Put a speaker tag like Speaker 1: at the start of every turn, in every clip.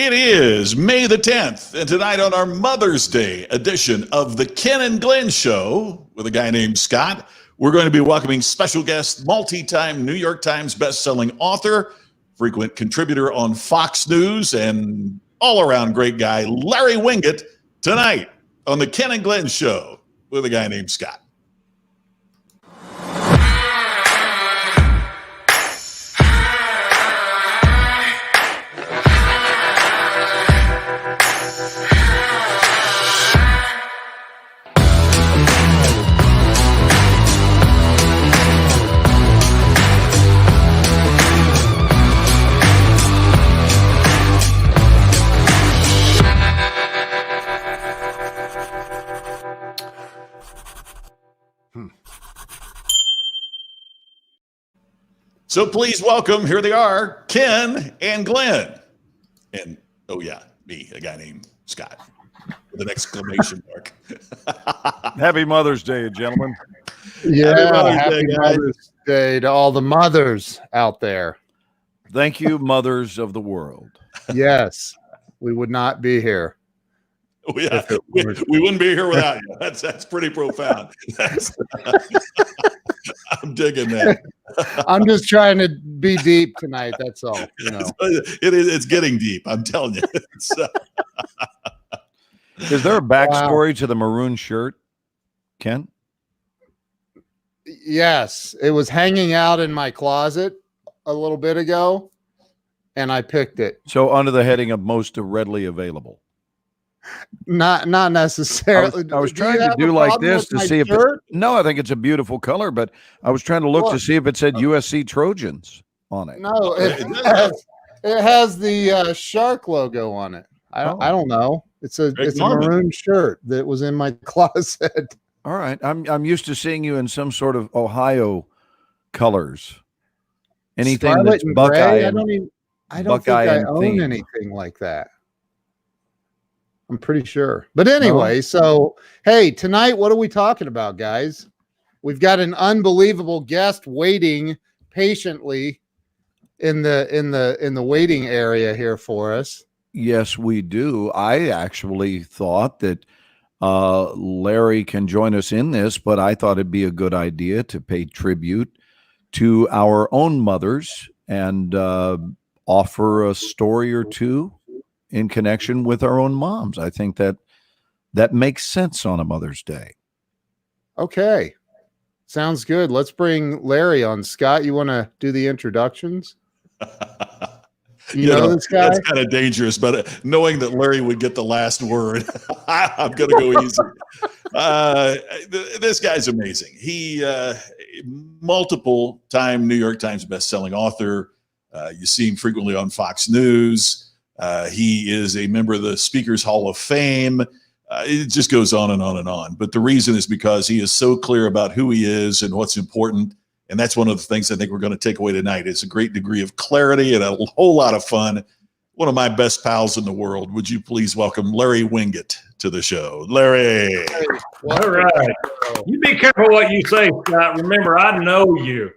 Speaker 1: It is May the 10th, and tonight on our Mother's Day edition of the Ken and Glenn Show with a guy named Scott, we're going to be welcoming special guest, multi-time New York Times best-selling author, frequent contributor on Fox News, and all-around great guy, Larry Winget, tonight on the Ken and Glenn Show with a guy named Scott. So please welcome, here they are, Ken and Glenn. And, oh yeah, me, a guy named Scott, with an exclamation mark.
Speaker 2: Happy Mother's Day, gentlemen.
Speaker 3: Yeah, happy Mother's Day to all the mothers out there.
Speaker 2: Thank you, mothers of the world.
Speaker 3: Yes, we would not be here.
Speaker 1: Oh, yeah, we wouldn't be here without you. That's pretty profound. I'm digging that.
Speaker 3: I'm just trying to be deep tonight. That's all. You know,
Speaker 1: it's getting deep. I'm telling you.
Speaker 2: Is there a backstory to the maroon shirt, Ken?
Speaker 3: Yes, it was hanging out in my closet a little bit ago, and I picked it.
Speaker 2: So under the heading of most readily available.
Speaker 3: Not necessarily.
Speaker 2: I was trying to do like this to see if no, I think it's a beautiful color, but I was trying to look to see if it said USC Trojans on it.
Speaker 3: No, it has the shark logo on it. I don't know. It's a maroon shirt that was in my closet.
Speaker 2: All right, I'm used to seeing you in some sort of Ohio colors. Anything
Speaker 3: Scarlet
Speaker 2: that's
Speaker 3: and
Speaker 2: Buckeye.
Speaker 3: gray? I don't think I own anything like that. I'm pretty sure. But anyway, So hey, tonight, what are we talking about, guys? We've got an unbelievable guest waiting patiently in the waiting area here for us.
Speaker 2: Yes, we do. I actually thought that Larry can join us in this, but I thought it'd be a good idea to pay tribute to our own mothers and offer a story or two in connection with our own moms. I think that makes sense on a Mother's Day.
Speaker 3: Okay. Sounds good. Let's bring Larry on. Scott, you want to do the introductions? You know this guy?
Speaker 1: That's kind of dangerous, but knowing that Larry would get the last word, I'm going to go easy. This guy's amazing. He multiple-time New York Times best-selling author. You see him frequently on Fox News. He is a member of the Speakers Hall of Fame. It just goes on and on and on. But the reason is because he is so clear about who he is and what's important. And that's one of the things I think we're going to take away tonight. It's a great degree of clarity and a whole lot of fun. One of my best pals in the world. Would you please welcome Larry Winget to the show? Larry.
Speaker 4: All right. You be careful what you say, Scott. Remember, I know you.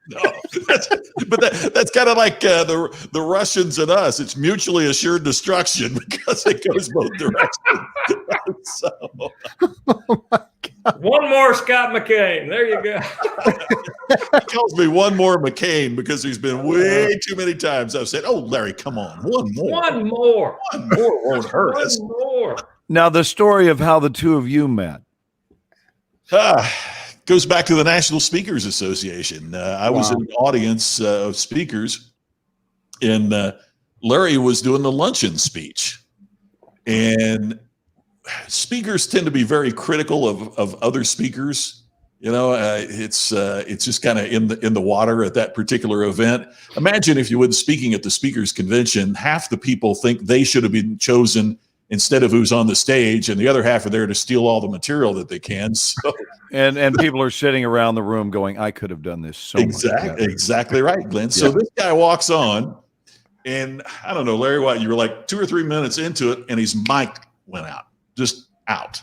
Speaker 1: No, that's kind of like the Russians and us. It's mutually assured destruction because it goes both directions. So.
Speaker 3: Oh my God.
Speaker 4: One more Scott McCain. There you go.
Speaker 1: He calls me one more McCain because there's been way too many times I've said, "Oh, Larry, come on, one more.
Speaker 4: One more
Speaker 1: Won't hurt us."
Speaker 4: One more.
Speaker 2: Now, the story of how the two of you met.
Speaker 1: Goes back to the National Speakers Association. I was in the audience of speakers, and Larry was doing the luncheon speech. And speakers tend to be very critical of other speakers. You know, it's just kind of in the water at that particular event. Imagine, if you would, speaking at the speakers convention, half the people think they should have been chosen instead of who's on the stage, and the other half are there to steal all the material that they can. So,
Speaker 2: and people are sitting around the room going, "I could have done this so much better."
Speaker 1: Exactly right, Glenn. So this guy walks on, and I don't know, Larry, what, you were like 2 or 3 minutes into it, and his mic went out, just out.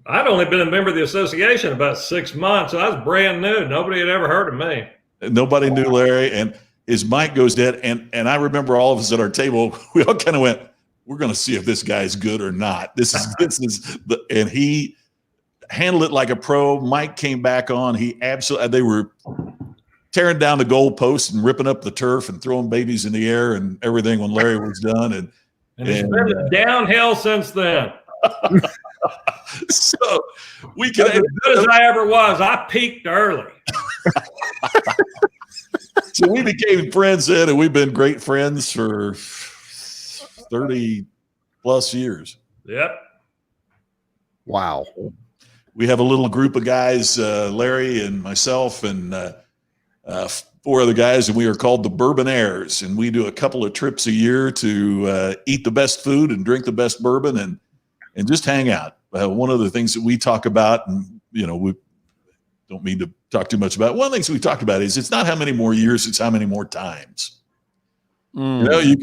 Speaker 4: I'd only been a member of the association about 6 months. So I was brand new. Nobody had ever heard of me.
Speaker 1: Nobody knew Larry, and his mic goes dead. And I remember all of us at our table, we all kind of went, we're going to see if this guy's good or not. And he handled it like a pro. Mike came back on. They were tearing down the goalpost and ripping up the turf and throwing babies in the air and everything when Larry was done. And
Speaker 4: it's been downhill since then.
Speaker 1: So we can,
Speaker 4: as good as I ever was, I peaked early.
Speaker 1: So we became friends then, and we've been great friends for 30 plus years.
Speaker 4: Yep.
Speaker 3: Wow.
Speaker 1: We have a little group of guys, Larry and myself and 4 other guys, and we are called the Bourbonaires, and we do a couple of trips a year to eat the best food and drink the best bourbon and just hang out. One of the things that we talk about, and we don't mean to talk too much about, one of the things we talked about is it's not how many more years, it's how many more times. You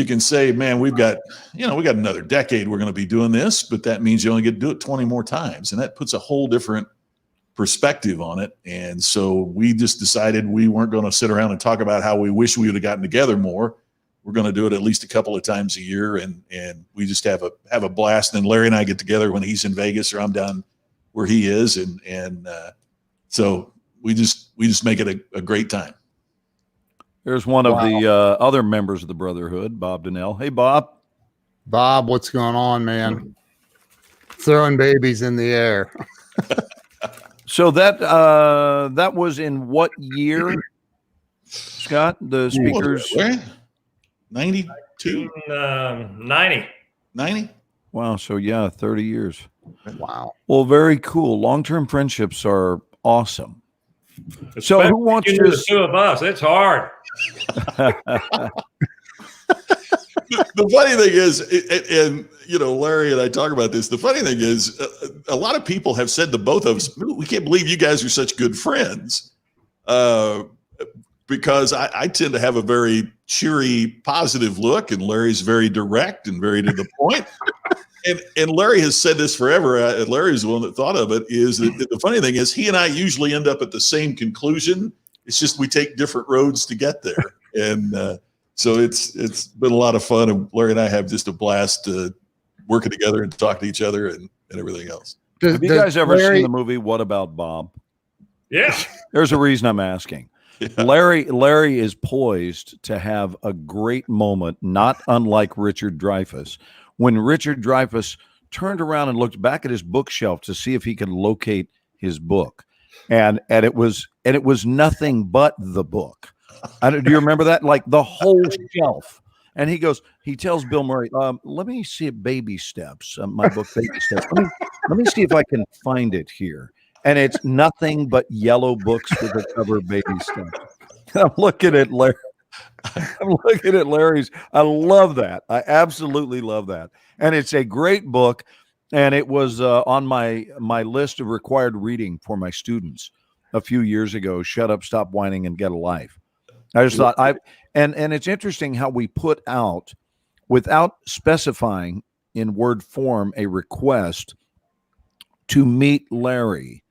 Speaker 1: can say, man, we got another decade we're going to be doing this, but that means you only get to do it 20 more times, and that puts a whole different perspective on it. And so we just decided we weren't going to sit around and talk about how we wish we would have gotten together more. We're going to do it at least a couple of times a year, and we just have a blast. And then Larry and I get together when he's in Vegas or I'm down where he is, and so we just make it a great time.
Speaker 2: There's one of the other members of the Brotherhood, Bob Donnell. Hey, Bob.
Speaker 3: Bob, what's going on, man? Throwing babies in the air.
Speaker 2: So that was in what year, Scott? The speakers.
Speaker 1: 92?
Speaker 4: 90.
Speaker 1: 90?
Speaker 2: Wow. So yeah, 30 years.
Speaker 3: Wow.
Speaker 2: Well, very cool. Long-term friendships are awesome. So who wants to?
Speaker 4: The 2 of us. It's hard.
Speaker 1: The funny thing is, and Larry and I talk about this. The funny thing is, a lot of people have said to both of us, "We can't believe you guys are such good friends," because I tend to have a very cheery, positive look, and Larry's very direct and very to the point. And Larry has said this forever. And Larry's the one that thought of it. Is that the funny thing is, he and I usually end up at the same conclusion. It's just we take different roads to get there, and so it's been a lot of fun. And Larry and I have just a blast working together and talking to each other and everything else.
Speaker 2: Have you guys ever seen the movie What About Bob?
Speaker 4: Yeah.
Speaker 2: There's a reason I'm asking. Yeah. Larry is poised to have a great moment, not unlike Richard Dreyfuss. When Richard Dreyfuss turned around and looked back at his bookshelf to see if he could locate his book, and it was nothing but the book. Do you remember that? Like the whole shelf. And he tells Bill Murray, let me see baby steps, my book, Baby Steps. Let me see if I can find it here. And it's nothing but yellow books with the cover of Baby Steps. I'm looking at Larry. Larry's. I love that. I absolutely love that. And it's a great book. And it was on my list of required reading for my students a few years ago. Shut Up, Stop Whining, and Get a Life. I just thought and it's interesting how we put out, without specifying in word form, a request to meet Larry.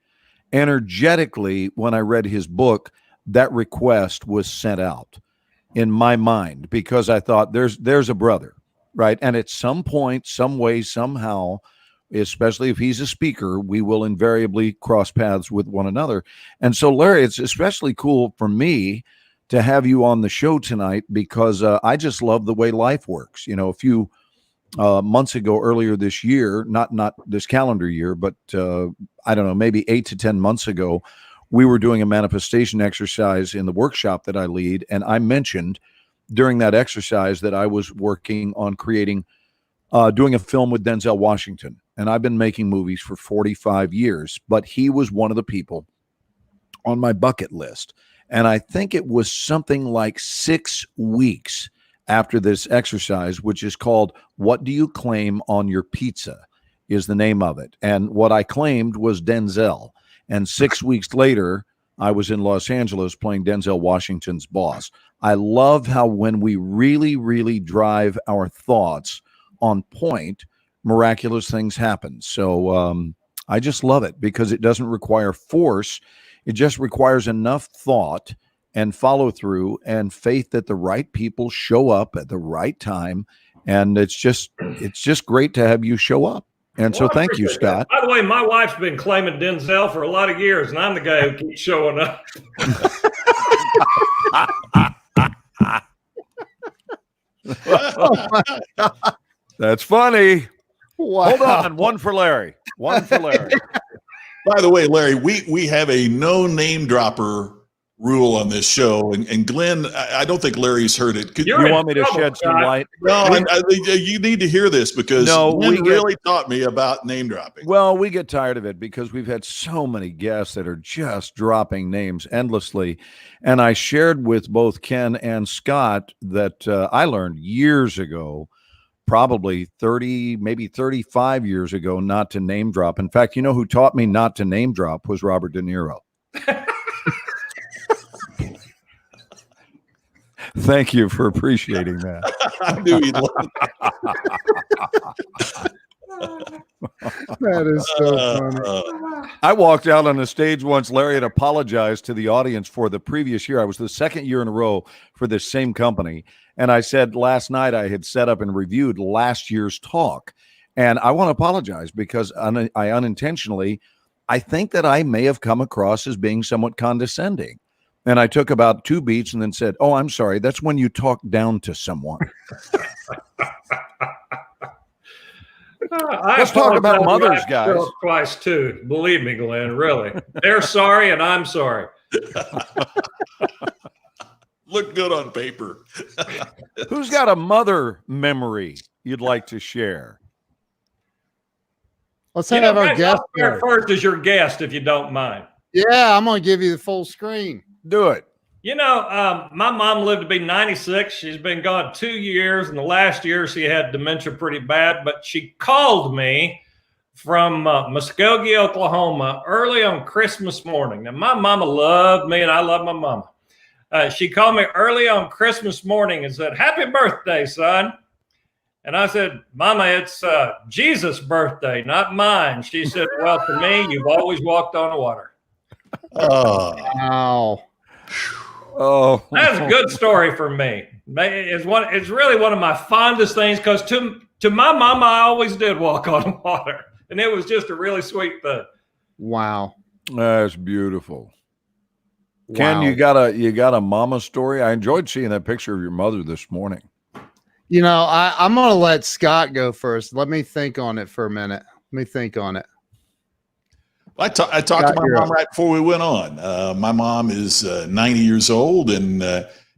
Speaker 2: Energetically, when I read his book, that request was sent out in my mind, because I thought there's a brother, right? And at some point, some way, somehow, especially if he's a speaker, we will invariably cross paths with one another. And so, Larry, it's especially cool for me to have you on the show tonight, because I just love the way life works. A few months ago, earlier this year, not this calendar year, but I don't know, maybe 8 to 10 months ago, we were doing a manifestation exercise in the workshop that I lead. And I mentioned during that exercise that I was working on doing a film with Denzel Washington. And I've been making movies for 45 years, but he was one of the people on my bucket list. And I think it was something like 6 weeks after this exercise, which is called What Do You Claim on Your Pizza, is the name of it. And what I claimed was Denzel. And 6 weeks later, I was in Los Angeles playing Denzel Washington's boss. I love how when we really, really drive our thoughts on point, miraculous things happen. So I just love it, because it doesn't require force. It just requires enough thought and follow through and faith that the right people show up at the right time And it's just great to have you show up. And so thank you, Scott.
Speaker 4: By the way, my wife's been claiming Denzel for a lot of years, and I'm the guy who keeps showing up.
Speaker 3: Oh my God.
Speaker 2: That's funny.
Speaker 3: Wow.
Speaker 2: Hold on. One for Larry. One for Larry.
Speaker 1: By the way, Larry, we have a no name dropper rule on this show, and Glenn, I don't think Larry's heard it.
Speaker 2: You want me to shed some light?
Speaker 1: No, you need to hear this because Glenn really taught me about name dropping.
Speaker 2: Well, we get tired of it because we've had so many guests that are just dropping names endlessly. And I shared with both Ken and Scott that I learned years ago, probably 30, maybe 35 years ago, not to name drop. In fact, you know who taught me not to name drop was Robert De Niro. Thank you for appreciating that.
Speaker 1: I knew he'd love
Speaker 3: That is so funny.
Speaker 2: I walked out on the stage once. Larry had apologized to the audience for the previous year. I was the second year in a row for this same company. And I said last night I had set up and reviewed last year's talk. And I want to apologize because I unintentionally, I think that I may have come across as being somewhat condescending. And I took about 2 beats and then said, "Oh, I'm sorry. That's when you talk down to someone." Let's talk about mothers, guys.
Speaker 4: Twice too. Believe me, Glenn. Really, they're sorry, and I'm sorry.
Speaker 1: Look good on paper.
Speaker 2: Who's got a mother memory you'd like to share?
Speaker 3: Let's have our guest
Speaker 4: first as your guest, if you don't mind.
Speaker 3: Yeah, I'm going to give you the full screen.
Speaker 2: Do it.
Speaker 4: You know, my mom lived to be 96. She's been gone 2 years, and the last year she had dementia pretty bad. But she called me from Muskogee, Oklahoma, early on Christmas morning. Now, my mama loved me, and I love my mama. She called me early on Christmas morning and said, "Happy birthday, son." And I said, "Mama, it's Jesus' birthday, not mine." She said, "Well, to me, you've always walked on the water."
Speaker 1: Oh,
Speaker 3: wow.
Speaker 2: Oh,
Speaker 4: that's a good story for me. It's really one of my fondest things because to my mama, I always did walk on water, and it was just a really sweet thing.
Speaker 3: Wow,
Speaker 2: that's beautiful.
Speaker 3: Wow.
Speaker 2: Ken, you got a mama story? I enjoyed seeing that picture of your mother this morning.
Speaker 3: You know, I'm going to let Scott go first. Let me think on it for a minute. Let me think on it.
Speaker 1: I talked to my mom right before we went on. My mom is 90 years old, and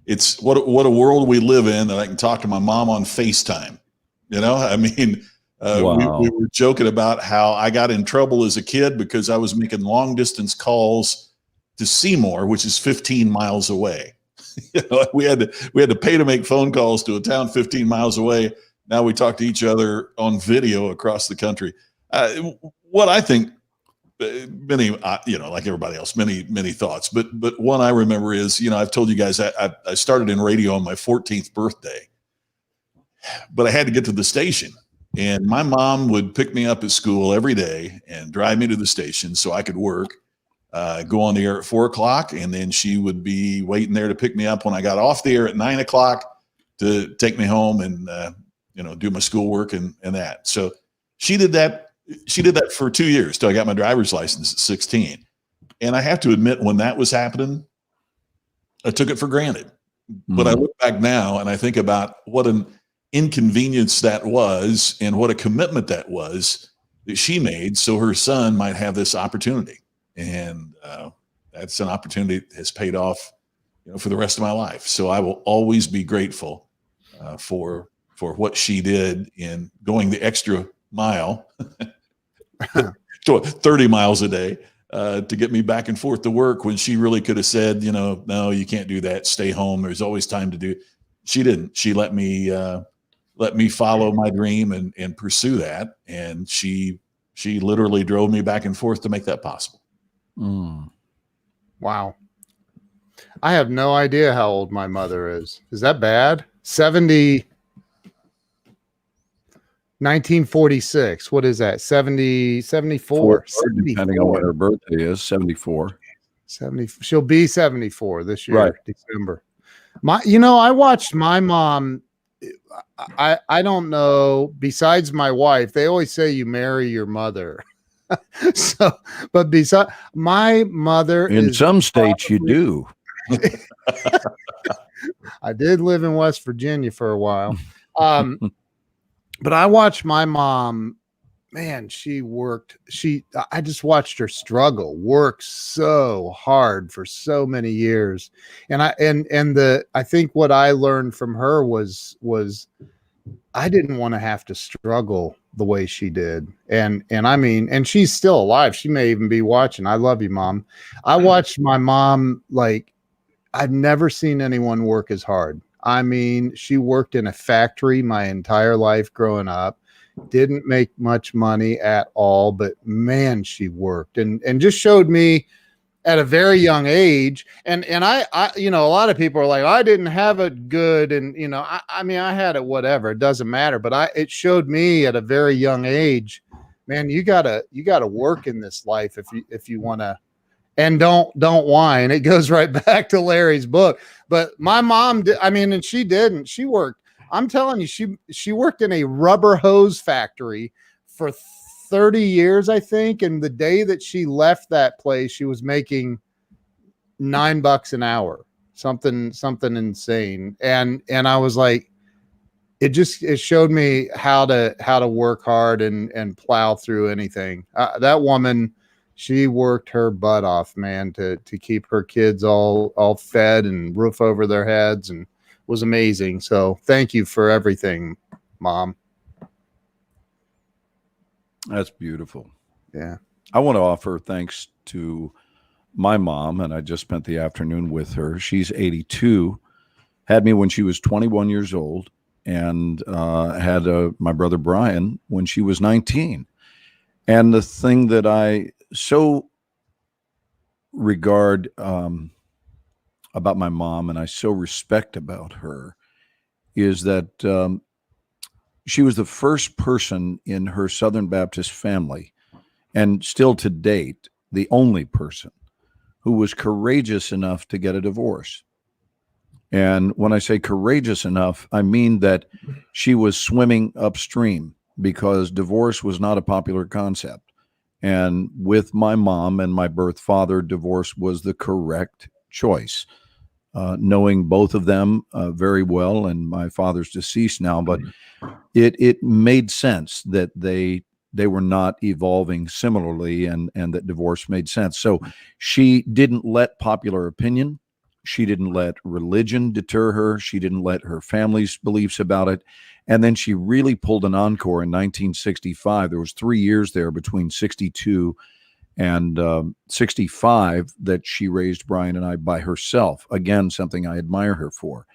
Speaker 1: it's what a world we live in that I can talk to my mom on FaceTime. You know, I mean,
Speaker 2: Wow.
Speaker 1: we were joking about how I got in trouble as a kid because I was making long distance calls to Seymour, which is 15 miles away. You know, we had to pay to make phone calls to a town 15 miles away. Now we talk to each other on video across the country. What I think, many, like everybody else, many thoughts. But one I remember is, I've told you guys I started in radio on my 14th birthday, but I had to get to the station, and my mom would pick me up at school every day and drive me to the station so I could work. Go on the air at 4 o'clock, and then she would be waiting there to pick me up when I got off the air at 9 o'clock to take me home and, do my schoolwork and that. So she did that. She did that for 2 years till I got my driver's license at 16. And I have to admit, when that was happening, I took it for granted. But I look back now and I think about what an inconvenience that was and what a commitment that was that she made so her son might have this opportunity. And that's an opportunity that has paid off, for the rest of my life. So I will always be grateful for what she did in going the extra mile, 30 miles a day, to get me back and forth to work when she really could have said, no, you can't do that. Stay home. There's always time to do. She didn't. She let me follow my dream and pursue that. And she literally drove me back and forth to make that possible.
Speaker 3: Wow. I have no idea how old my mother is. Is that bad? 1946. What is that? 74?
Speaker 2: Depending on what her birthday is, 74.
Speaker 3: 70. She'll be 74 this year,
Speaker 2: Right.
Speaker 3: December. I watched my mom. I don't know. Besides my wife, they always say you marry your mother. So, but besides my mother,
Speaker 2: in some states you do.
Speaker 3: I did live in West Virginia for a while. But I watched my mom, man, she worked. I just watched her struggle, work so hard for so many years. And I think what I learned from her was I didn't want to have to struggle the way she did. And I mean, and she's still alive. She may even be watching. I love you, Mom. I watched my mom, like, I've never seen anyone work as hard. I mean, she worked in a factory my entire life growing up, didn't make much money at all, but man, she worked and just showed me at a very young age. And I, a lot of people are like, I didn't have it good. And, I mean, I had it, whatever, it doesn't matter. But it showed me at a very young age, man, you gotta work in this life if you want to. And don't whine. It goes right back to Larry's book. But my mom did, I mean, and she didn't. She worked. I'm telling you, she worked in a rubber hose factory for 30 years, I think. And the day that she left that place, she was making $9 an hour, something insane. And I was like, it showed me how to work hard and plow through anything. That woman, she worked her butt off, man, to keep her kids all fed and roof over their heads, and was amazing. So thank you for everything, Mom.
Speaker 2: That's beautiful.
Speaker 3: Yeah.
Speaker 2: I want to offer thanks to my mom, and I just spent the afternoon with her. She's 82, had me when she was 21 years old, and had my brother Brian when she was 19. And the thing that I so regard about my mom, and I so respect about her, is that she was the first person in her Southern Baptist family, and still to date, the only person who was courageous enough to get a divorce. And when I say courageous enough, I mean that she was swimming upstream, because divorce was not a popular concept. And with my mom and my birth father, divorce was the correct choice. Knowing both of them very well, and my father's deceased now, but it made sense that they were not evolving similarly, and that divorce made sense. So she didn't let popular opinion, she didn't let religion deter her, she didn't let her family's beliefs about it. And then she really pulled an encore in 1965. There was 3 years there between 62 and 65 that she raised Brian and I by herself. Again, something I admire her for.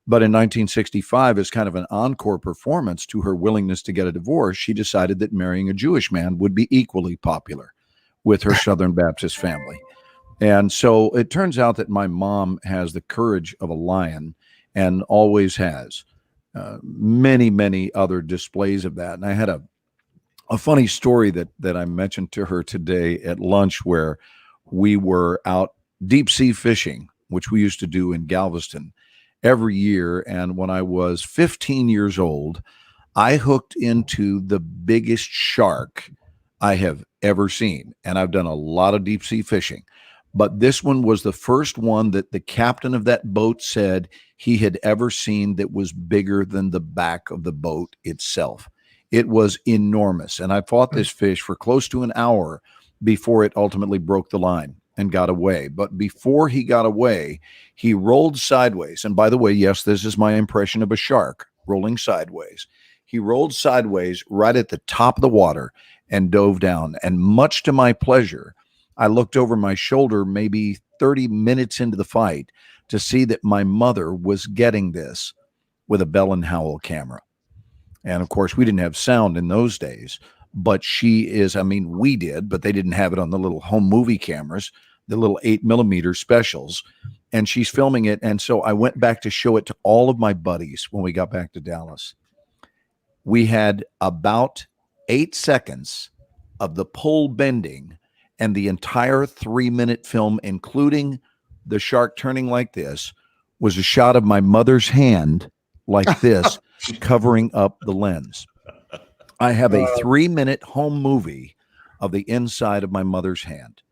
Speaker 2: But in 1965, as kind of an encore performance to her willingness to get a divorce, she decided that marrying a Jewish man would be equally popular with her Southern Baptist family. And so it turns out that my mom has the courage of a lion, and always has. Many, many other displays of that. And I had a funny story that I mentioned to her today at lunch, where we were out deep sea fishing, which we used to do in Galveston every year. And when I was 15 years old, I hooked into the biggest shark I have ever seen. And I've done a lot of deep sea fishing, but this one was the first one that the captain of that boat said he had ever seen that was bigger than the back of the boat itself. It was enormous. And I fought this fish for close to an hour before it ultimately broke the line and got away. But before he got away, he rolled sideways. And by the way, yes, this is my impression of a shark rolling sideways. He rolled sideways right at the top of the water and dove down. And much to my pleasure, I looked over my shoulder maybe 30 minutes into the fight to see that my mother was getting this with a Bell and Howell camera. And of course, we didn't have sound in those days, but she is, I mean, we did, but they didn't have it on the little home movie cameras, the little 8mm specials, and she's filming it. And so I went back to show it to all of my buddies when we got back to Dallas. We had about 8 seconds of the pole bending, and the entire 3-minute film, including the shark turning like this, was a shot of my mother's hand like this, covering up the lens. I have a 3-minute home movie of the inside of my mother's hand.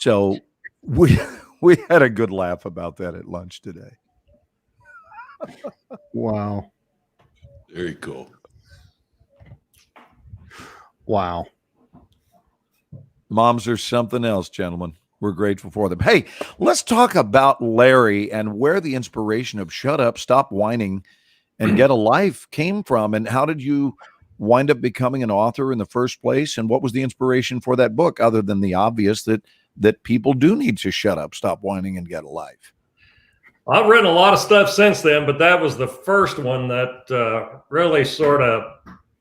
Speaker 2: So we had a good laugh about that at lunch today.
Speaker 3: Wow.
Speaker 1: Very cool.
Speaker 3: Wow.
Speaker 2: Moms are something else, gentlemen. We're grateful for them. Hey, let's talk about Larry and where the inspiration of Shut Up, Stop Whining, and Get a Life came from. And how did you wind up becoming an author in the first place? And what was the inspiration for that book, other than the obvious that people do need to shut up, stop whining, and get a life?
Speaker 4: I've written a lot of stuff since then, but that was the first one that really sort of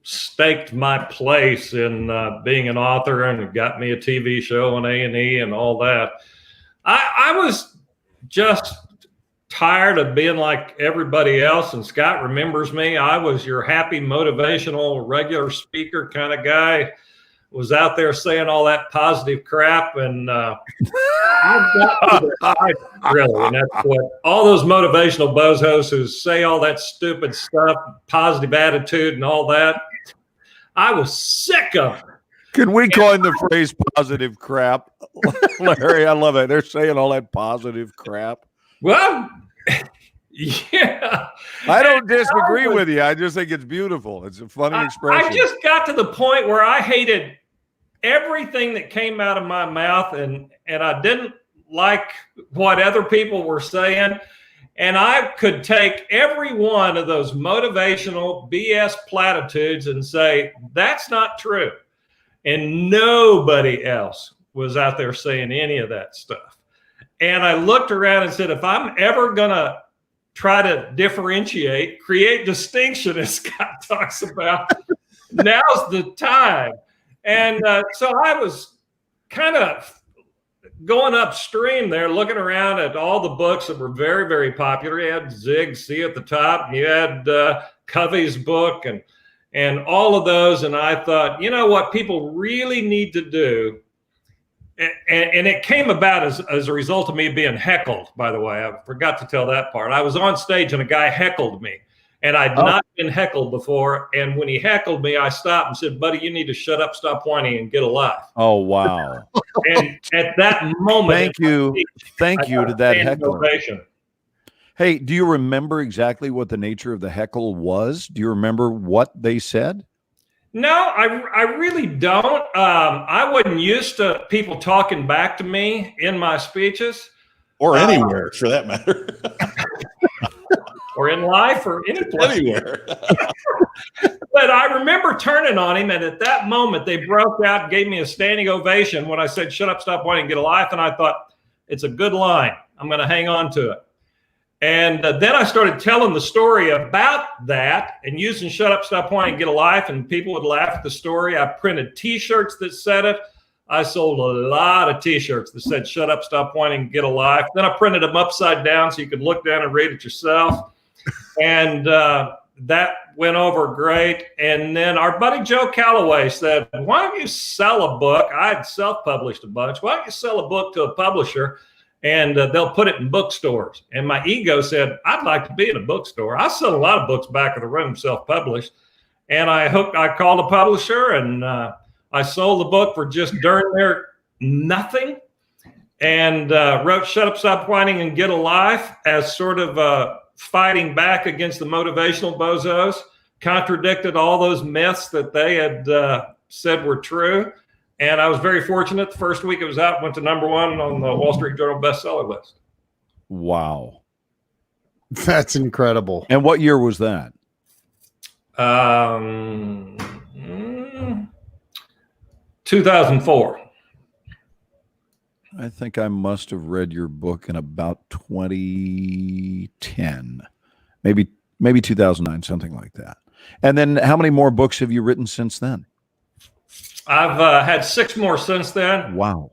Speaker 4: staked my place in being an author, and it got me a TV show on A&E and all that. I was just tired of being like everybody else, and Scott remembers me. I was your happy, motivational, regular speaker kind of guy. Was out there saying all that positive crap, and I got to the side, really. And that's what all those motivational bozos who say all that stupid stuff, positive attitude and all that, I was sick of it.
Speaker 2: Can we coin the phrase positive crap? Larry, I love it. They're saying all that positive crap.
Speaker 4: Well, yeah.
Speaker 2: I don't disagree with you. I just think it's beautiful. It's a funny expression.
Speaker 4: I just got to the point where I hated everything that came out of my mouth, and I didn't like what other people were saying. And I could take every one of those motivational BS platitudes and say, that's not true. And nobody else was out there saying any of that stuff. And I looked around and said, if I'm ever going to try to differentiate, create distinction, as Scott talks about, now's the time. And so I was kind of going upstream there, looking around at all the books that were very, very popular. You had Zig C at the top, you had Covey's book, and all of those. And I thought, you know what people really need to do, and it came about as a result of me being heckled, by the way. I forgot to tell that part. I was on stage and a guy heckled me, and I'd not been heckled before. And when he heckled me, I stopped and said, buddy, you need to shut up, stop whining, and get a life.
Speaker 2: Oh, wow.
Speaker 4: And at that moment,
Speaker 2: thank you to that heckler.
Speaker 4: Ovation.
Speaker 2: Hey, do you remember exactly what the nature of the heckle was? Do you remember what they said?
Speaker 4: No, I really don't. I wasn't used to people talking back to me in my speeches.
Speaker 1: Or anywhere, for that matter.
Speaker 4: Or in life, or any place.
Speaker 1: Anywhere.
Speaker 4: But I remember turning on him, and at that moment, they broke out and gave me a standing ovation when I said, shut up, stop whining, get a life. And I thought, it's a good line. I'm going to hang on to it. And then I started telling the story about that and using shut up, stop whining, get a life, and people would laugh at the story. I printed T-shirts that said it. I sold a lot of T-shirts that said shut up, stop whining, get a life. Then I printed them upside down so you could look down and read it yourself. And that went over great. And then our buddy Joe Calloway said, why don't you sell a book? I had self-published a bunch. Why don't you sell a book to a publisher and they'll put it in bookstores? And my ego said, I'd like to be in a bookstore. I sell a lot of books back of the room self-published. And I called a publisher, and I sold the book for just darn near nothing, and wrote Shut Up, Stop Whining, and Get a Life as sort of fighting back against the motivational bozos, contradicted all those myths that they had said were true. And I was very fortunate. The first week it was out, went to #1 on the Wall Street Journal bestseller list.
Speaker 2: Wow.
Speaker 3: That's incredible.
Speaker 2: And what year was that?
Speaker 4: 2004.
Speaker 2: I think I must have read your book in about 2010, maybe 2009, something like that. And then how many more books have you written since then?
Speaker 4: I've had 6 more since then.
Speaker 2: Wow.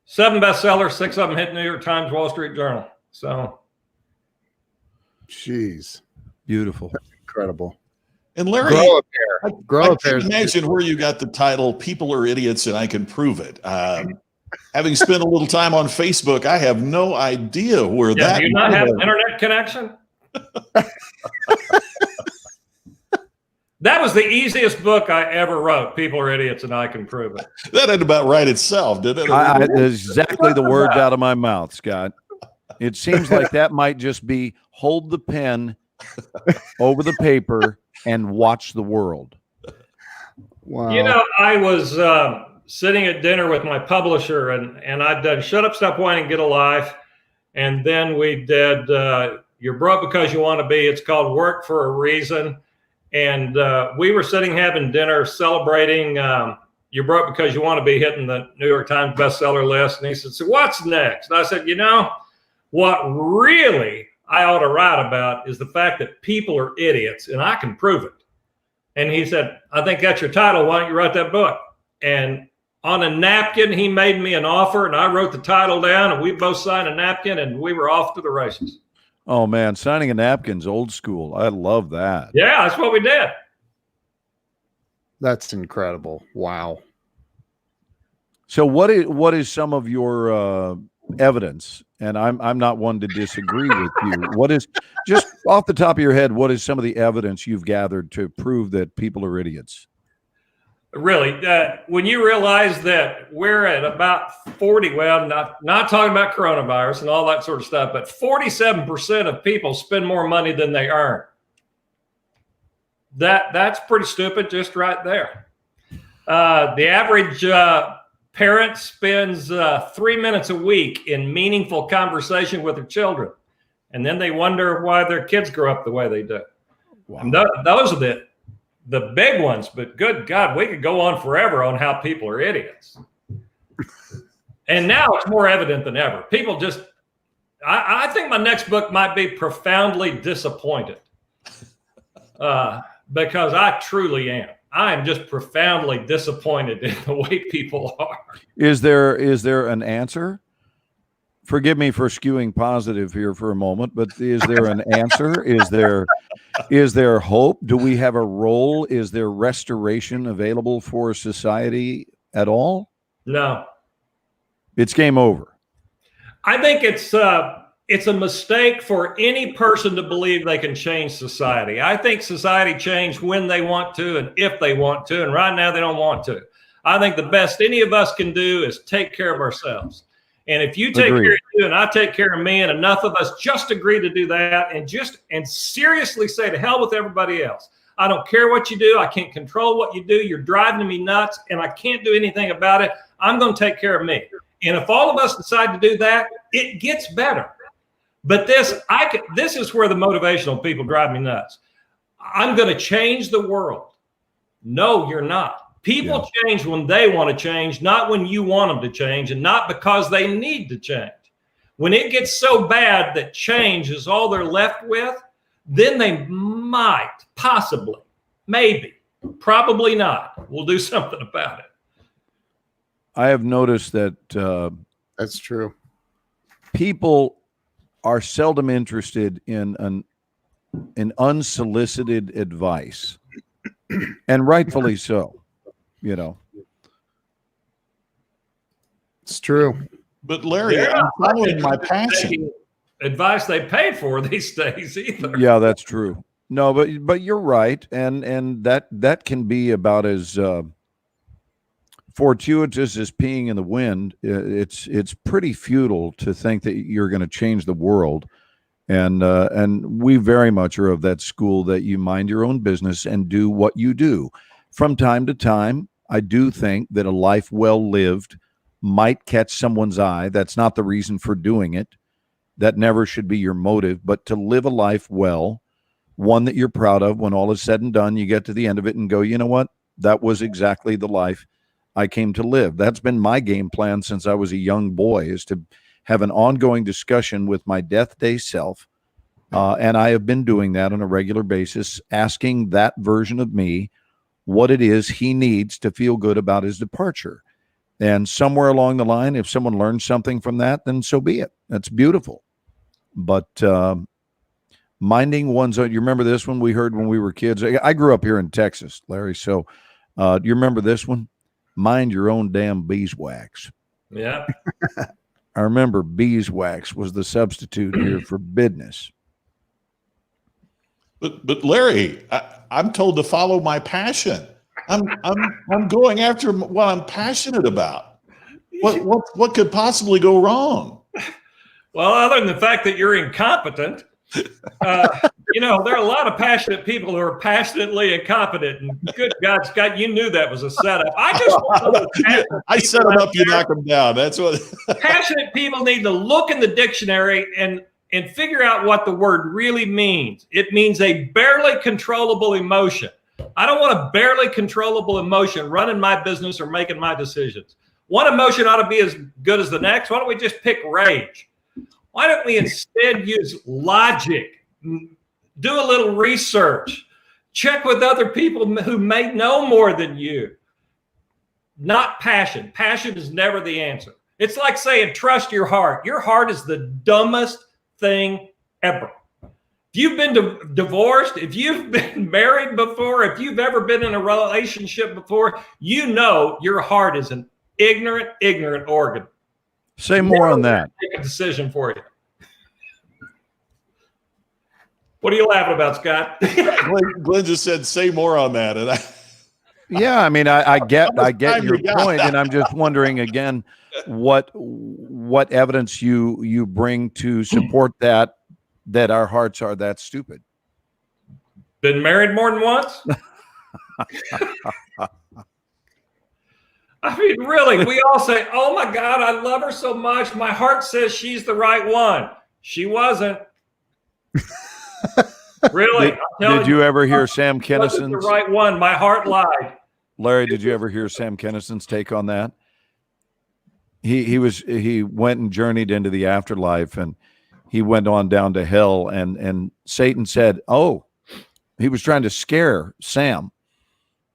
Speaker 4: 7 bestsellers, 6 of them hit New York Times, Wall Street Journal. So,
Speaker 3: jeez,
Speaker 2: beautiful,
Speaker 3: incredible.
Speaker 1: And Larry,
Speaker 3: grow a pair.
Speaker 1: Imagine where you got the title "People Are Idiots and I Can Prove It." Having spent a little time on Facebook, I have no idea where that.
Speaker 4: Do you not have an internet connection? was the easiest book I ever wrote. People Are Idiots and I Can Prove It.
Speaker 1: That ain't about right itself, did it?
Speaker 2: Exactly the words out of my mouth, Scott. It seems like that might just be hold the pen over the paper and watch the world.
Speaker 3: Wow.
Speaker 4: You know, I was sitting at dinner with my publisher, and I'd done Shut Up, Stop Whining, Get a Life. And then we did You're Broke Because You Want to Be. It's called Work for a Reason. And we were sitting having dinner celebrating You're Broke Because You Want to Be hitting the New York Times bestseller list. And he said, so what's next? And I said, you know, what really I ought to write about is the fact that people are idiots, and I can prove it. And he said, I think that's your title. Why don't you write that book? And on a napkin, he made me an offer, and I wrote the title down, and we both signed a napkin, and we were off to the races.
Speaker 2: Oh, man, signing a napkin's old school. I love that.
Speaker 4: Yeah, that's what we did.
Speaker 3: That's incredible. Wow.
Speaker 2: So what is some of your evidence? And I'm not one to disagree with you. What is, just off the top of your head, what is some of the evidence you've gathered to prove that people are idiots?
Speaker 4: Really, when you realize that we're at about 40, well, not talking about coronavirus and all that sort of stuff, but 47% of people spend more money than they earn. That's pretty stupid just right there. The average parent spends 3 minutes a week in meaningful conversation with their children, and then they wonder why their kids grow up the way they do. Wow. And those are the big ones, but good God, we could go on forever on how people are idiots. And now it's more evident than ever. People just, I think my next book might be Profoundly Disappointed, because I truly am. I am just profoundly disappointed in the way people are.
Speaker 2: Is there an answer? Forgive me for skewing positive here for a moment, but is there an answer? Is there hope? Do we have a role? Is there restoration available for society at all?
Speaker 4: No.
Speaker 2: It's game over.
Speaker 4: I think it's a mistake for any person to believe they can change society. I think society change when they want to and if they want to, and right now they don't want to. I think the best any of us can do is take care of ourselves. And if you take care of you and I take care of me, and enough of us just agree to do that and seriously say to hell with everybody else. I don't care what you do. I can't control what you do. You're driving me nuts and I can't do anything about it. I'm going to take care of me. And if all of us decide to do that, it gets better. But this is where the motivational people drive me nuts. I'm going to change the world. No, you're not. People change when they want to change, not when you want them to change, and not because they need to change. When it gets so bad that change is all they're left with, then they might, possibly, maybe, probably not. We'll do something about it.
Speaker 2: I have noticed that
Speaker 3: that's true.
Speaker 2: People are seldom interested in unsolicited advice, and rightfully so. You know,
Speaker 3: it's true.
Speaker 1: But Larry, I'm following my passion.
Speaker 4: Advice they pay for these days either.
Speaker 2: Yeah, that's true. No, but you're right, and that can be about as fortuitous as peeing in the wind. It's pretty futile to think that you're going to change the world, and we very much are of that school that you mind your own business and do what you do. From time to time, I do think that a life well lived might catch someone's eye. That's not the reason for doing it. That never should be your motive, but to live a life well, one that you're proud of, when all is said and done, you get to the end of it and go, you know what? That was exactly the life I came to live. That's been my game plan since I was a young boy, is to have an ongoing discussion with my death day self. And I have been doing that on a regular basis, asking that version of me what it is he needs to feel good about his departure. And somewhere along the line, if someone learns something from that, then so be it. That's beautiful. But minding one's own, you remember this one we heard when we were kids? I grew up here in Texas, Larry. So do you remember this one? Mind your own damn beeswax.
Speaker 4: Yeah.
Speaker 2: I remember beeswax was the substitute here for business.
Speaker 1: But Larry, I'm told to follow my passion. I'm going after what I'm passionate about. What could possibly go wrong?
Speaker 4: Well, other than the fact that you're incompetent, you know, there are a lot of passionate people who are passionately incompetent. And good God, Scott, you knew that was a setup.
Speaker 1: I set them up, you knock them down. That's what.
Speaker 4: Passionate people need to look in the dictionary and figure out what the word really means. It means a barely controllable emotion. I don't want a barely controllable emotion running my business or making my decisions. One emotion ought to be as good as the next. Why don't we just pick rage? Why don't we instead use logic, do a little research, check with other people who may know more than you? Not passion. Passion is never the answer. It's like saying, trust your heart. Your heart is the dumbest thing ever. If you've been divorced, if you've been married before, if you've ever been in a relationship before, you know your heart is an ignorant organ.
Speaker 2: Say more on that.
Speaker 4: Make a decision for you. What are you laughing about, Scott?
Speaker 1: Glenn just said, "Say more on that." And
Speaker 2: yeah, I mean, I get your point, and I'm just wondering again, what evidence you bring to support that our hearts are that stupid.
Speaker 4: Been married more than once? I mean, really, we all say, oh my God, I love her so much. My heart says she's the right one. She wasn't. Really?
Speaker 2: Did you ever hear Sam Kinnison's?
Speaker 4: The right one. My heart lied.
Speaker 2: Larry, did you ever hear Sam Kinnison's take on that? He went and journeyed into the afterlife, and he went on down to hell, and Satan said, oh, he was trying to scare Sam,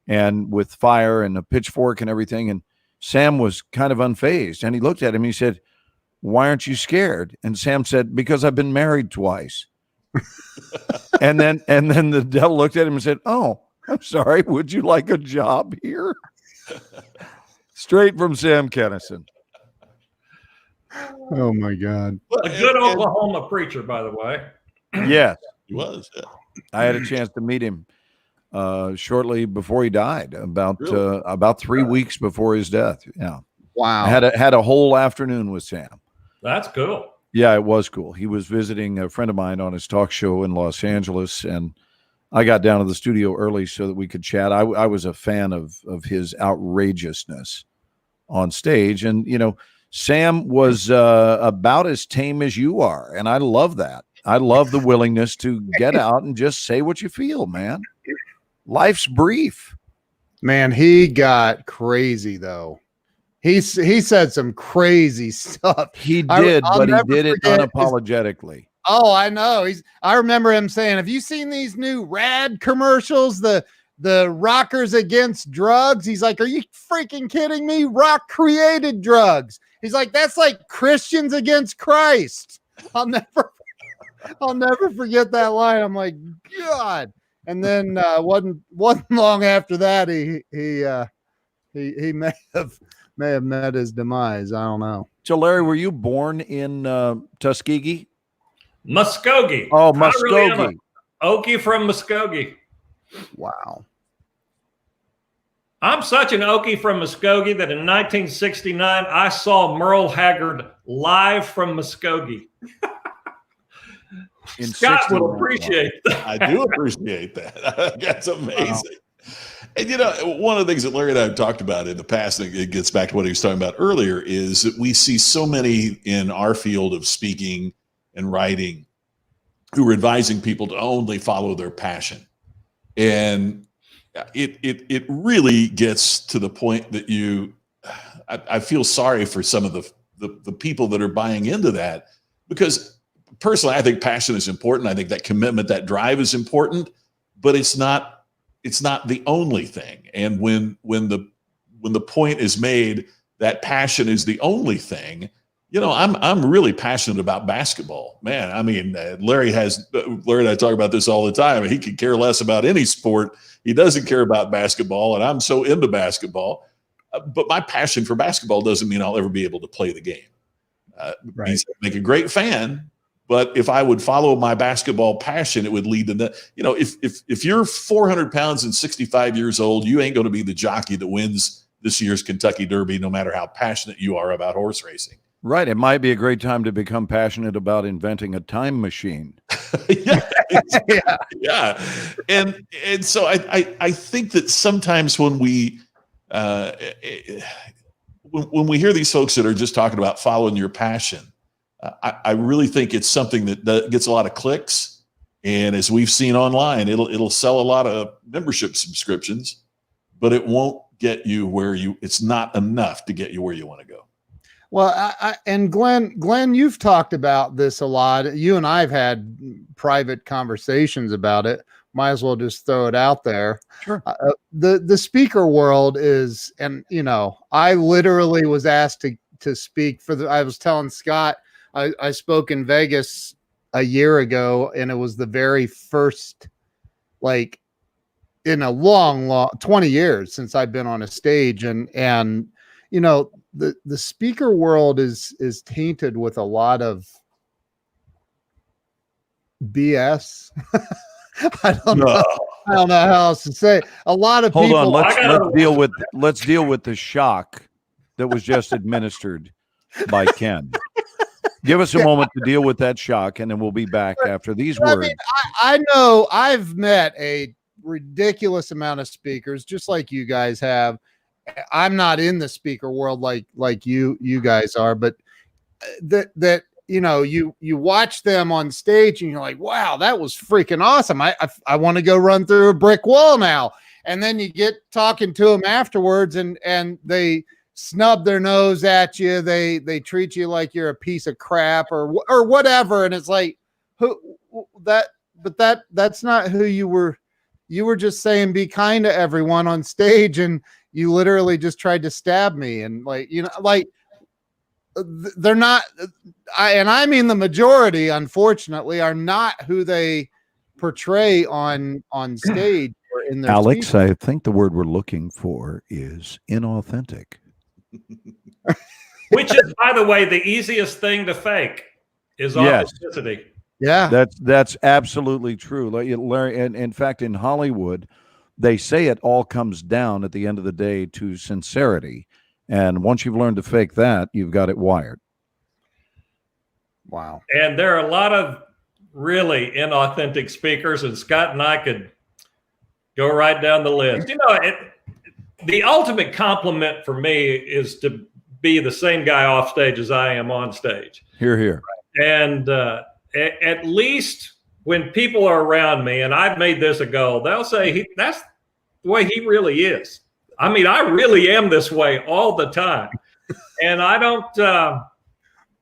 Speaker 2: and with fire and a pitchfork and everything. And Sam was kind of unfazed. And he looked at him. He said, why aren't you scared? And Sam said, because I've been married twice. and then the devil looked at him and said, oh, I'm sorry. Would you like a job here? Straight from Sam Kennison.
Speaker 3: Oh my God.
Speaker 4: A good Oklahoma preacher, by the way.
Speaker 2: Yes.
Speaker 1: He was. Yeah.
Speaker 2: I had a chance to meet him shortly before he died, about 3 weeks before his death. Yeah.
Speaker 3: Wow.
Speaker 2: I had a whole afternoon with Sam.
Speaker 4: That's cool.
Speaker 2: Yeah, it was cool. He was visiting a friend of mine on his talk show in Los Angeles, and I got down to the studio early so that we could chat. I was a fan of his outrageousness on stage. And, you know, Sam was about as tame as you are, and I love that. I love the willingness to get out and just say what you feel, man. Life's brief.
Speaker 3: Man, he got crazy though. He said some crazy stuff.
Speaker 2: He did, but he did it unapologetically.
Speaker 3: Oh, I know. I remember him saying, "Have you seen these new rad commercials? The rockers against drugs?" He's like, "Are you freaking kidding me? Rock created drugs." He's like, "That's like Christians against Christ." I'll never forget that line. I'm like, God. And then wasn't long after that he may have met his demise. I don't know.
Speaker 2: So Larry, were you born in Tuskegee?
Speaker 4: Muskogee.
Speaker 2: Oh, Muskogee.
Speaker 4: Okie from Muskogee.
Speaker 3: Wow.
Speaker 4: I'm such an Okie from Muskogee that in 1969 I saw Merle Haggard live from Muskogee. Scott will appreciate that.
Speaker 1: I do appreciate that. That's amazing. Wow. And, you know, one of the things that Larry and I have talked about in the past, and it gets back to what he was talking about earlier, is that we see so many in our field of speaking and writing who are advising people to only follow their passion. And it really gets to the point that I feel sorry for some of the people that are buying into that, because personally, I think passion is important. I think that commitment, that drive is important, but it's not the only thing. And when the point is made that passion is the only thing, you know, I'm really passionate about basketball, man. I mean, Larry and I talk about this all the time. He could care less about any sport. He doesn't care about basketball, and I'm so into basketball. But my passion for basketball doesn't mean I'll ever be able to play the game.
Speaker 3: Right.
Speaker 1: Means I make a great fan, But if I would follow my basketball passion, it would lead to that. You know, if you're 400 pounds and 65 years old, you ain't going to be the jockey that wins this year's Kentucky Derby, no matter how passionate you are about horse racing.
Speaker 2: Right. It might be a great time to become passionate about inventing a time machine.
Speaker 1: Yeah. And so I think that sometimes when we hear these folks that are just talking about following your passion, I really think it's something that gets a lot of clicks, and as we've seen online, it'll sell a lot of membership subscriptions, but it won't get you where it's not enough to get you where you want to go.
Speaker 3: Well, and Glenn, you've talked about this a lot. You and I've had private conversations about it. Might as well just throw it out there.
Speaker 2: Sure.
Speaker 3: The speaker world is, and I literally was asked to speak I was telling Scott, I spoke in Vegas a year ago, and it was the very first, like, in a long 20 years since I've been on a stage, and the speaker world is tainted with a lot of BS. I don't know how else to say. A lot of people.
Speaker 2: Hold on, let's deal with the shock that was just administered by Ken. Give us a moment to deal with that shock, and then we'll be back after these words.
Speaker 3: I know I've met a ridiculous amount of speakers, just like you guys have. I'm not in the speaker world like you guys are, but that you watch them on stage and you're like, wow, that was freaking awesome. I want to go run through a brick wall now. And then you get talking to them afterwards, and they snub their nose at you. They treat you like you're a piece of crap or whatever. And it's like, that's not who you were. You were just saying, be kind to everyone on stage, and you literally just tried to stab me. And they're not, I mean, the majority, unfortunately, are not who they portray on stage or in their
Speaker 2: Alex,
Speaker 3: speeches.
Speaker 2: I think the word we're looking for is inauthentic.
Speaker 4: Which is, by the way, the easiest thing to fake is authenticity.
Speaker 3: Yeah,
Speaker 2: that's absolutely true, Larry. And in fact, in Hollywood, they say it all comes down at the end of the day to sincerity. And once you've learned to fake that, you've got it wired.
Speaker 3: Wow.
Speaker 4: And there are a lot of really inauthentic speakers, and Scott and I could go right down the list. The ultimate compliment for me is to be the same guy off stage as I am on stage.
Speaker 2: Hear, hear.
Speaker 4: And at least when people are around me, and I've made this a goal, they'll say, that's the way he really is. I mean, I really am this way all the time. And I don't,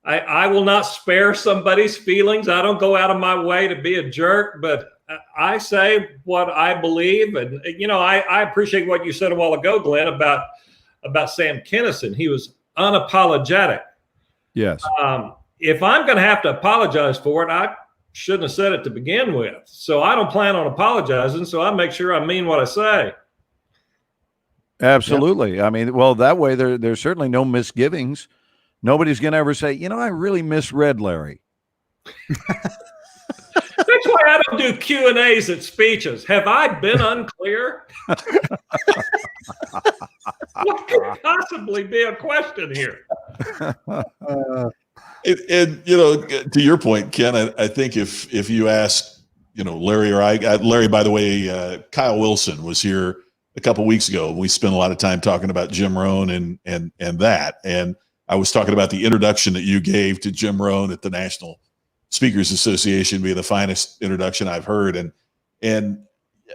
Speaker 4: I will not spare somebody's feelings. I don't go out of my way to be a jerk, but I say what I believe. And, I appreciate what you said a while ago, Glenn, about Sam Kinison. He was unapologetic.
Speaker 2: Yes.
Speaker 4: If I'm going to have to apologize for it, I shouldn't have said it to begin with. So I don't plan on apologizing. So I make sure I mean what I say.
Speaker 2: Absolutely. Yep. I mean, well, that way there's certainly no misgivings. Nobody's going to ever say, I really misread Larry.
Speaker 4: That's why I don't do Q&As at speeches. Have I been unclear? What could possibly be a question here?
Speaker 1: And to your point, Ken, I think if you ask, Larry or Larry, by the way, Kyle Wilson was here a couple of weeks ago. We spent a lot of time talking about Jim Rohn and that. And I was talking about the introduction that you gave to Jim Rohn at the National Speakers Association being the finest introduction I've heard. And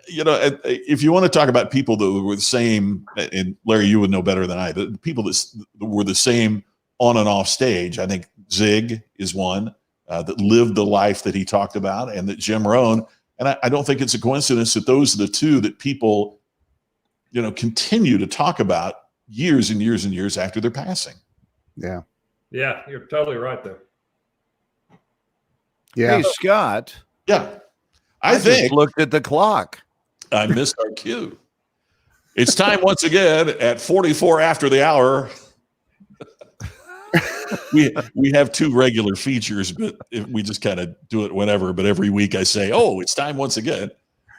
Speaker 1: if you want to talk about people that were the same, and Larry, you would know better than I, the people that were the same on and off stage, I think Zig is one that lived the life that he talked about, and that Jim Rohn. And I don't think it's a coincidence that those are the two that people, continue to talk about years and years and years after their passing.
Speaker 3: Yeah.
Speaker 4: Yeah, you're totally right there.
Speaker 3: Yeah.
Speaker 2: Hey, Scott.
Speaker 1: Yeah.
Speaker 2: I just looked at the clock.
Speaker 1: I missed our cue. It's time once again at 44 after the hour. we have 2 regular features, but we just kind of do it whenever. But every week I say, "Oh, it's time once again."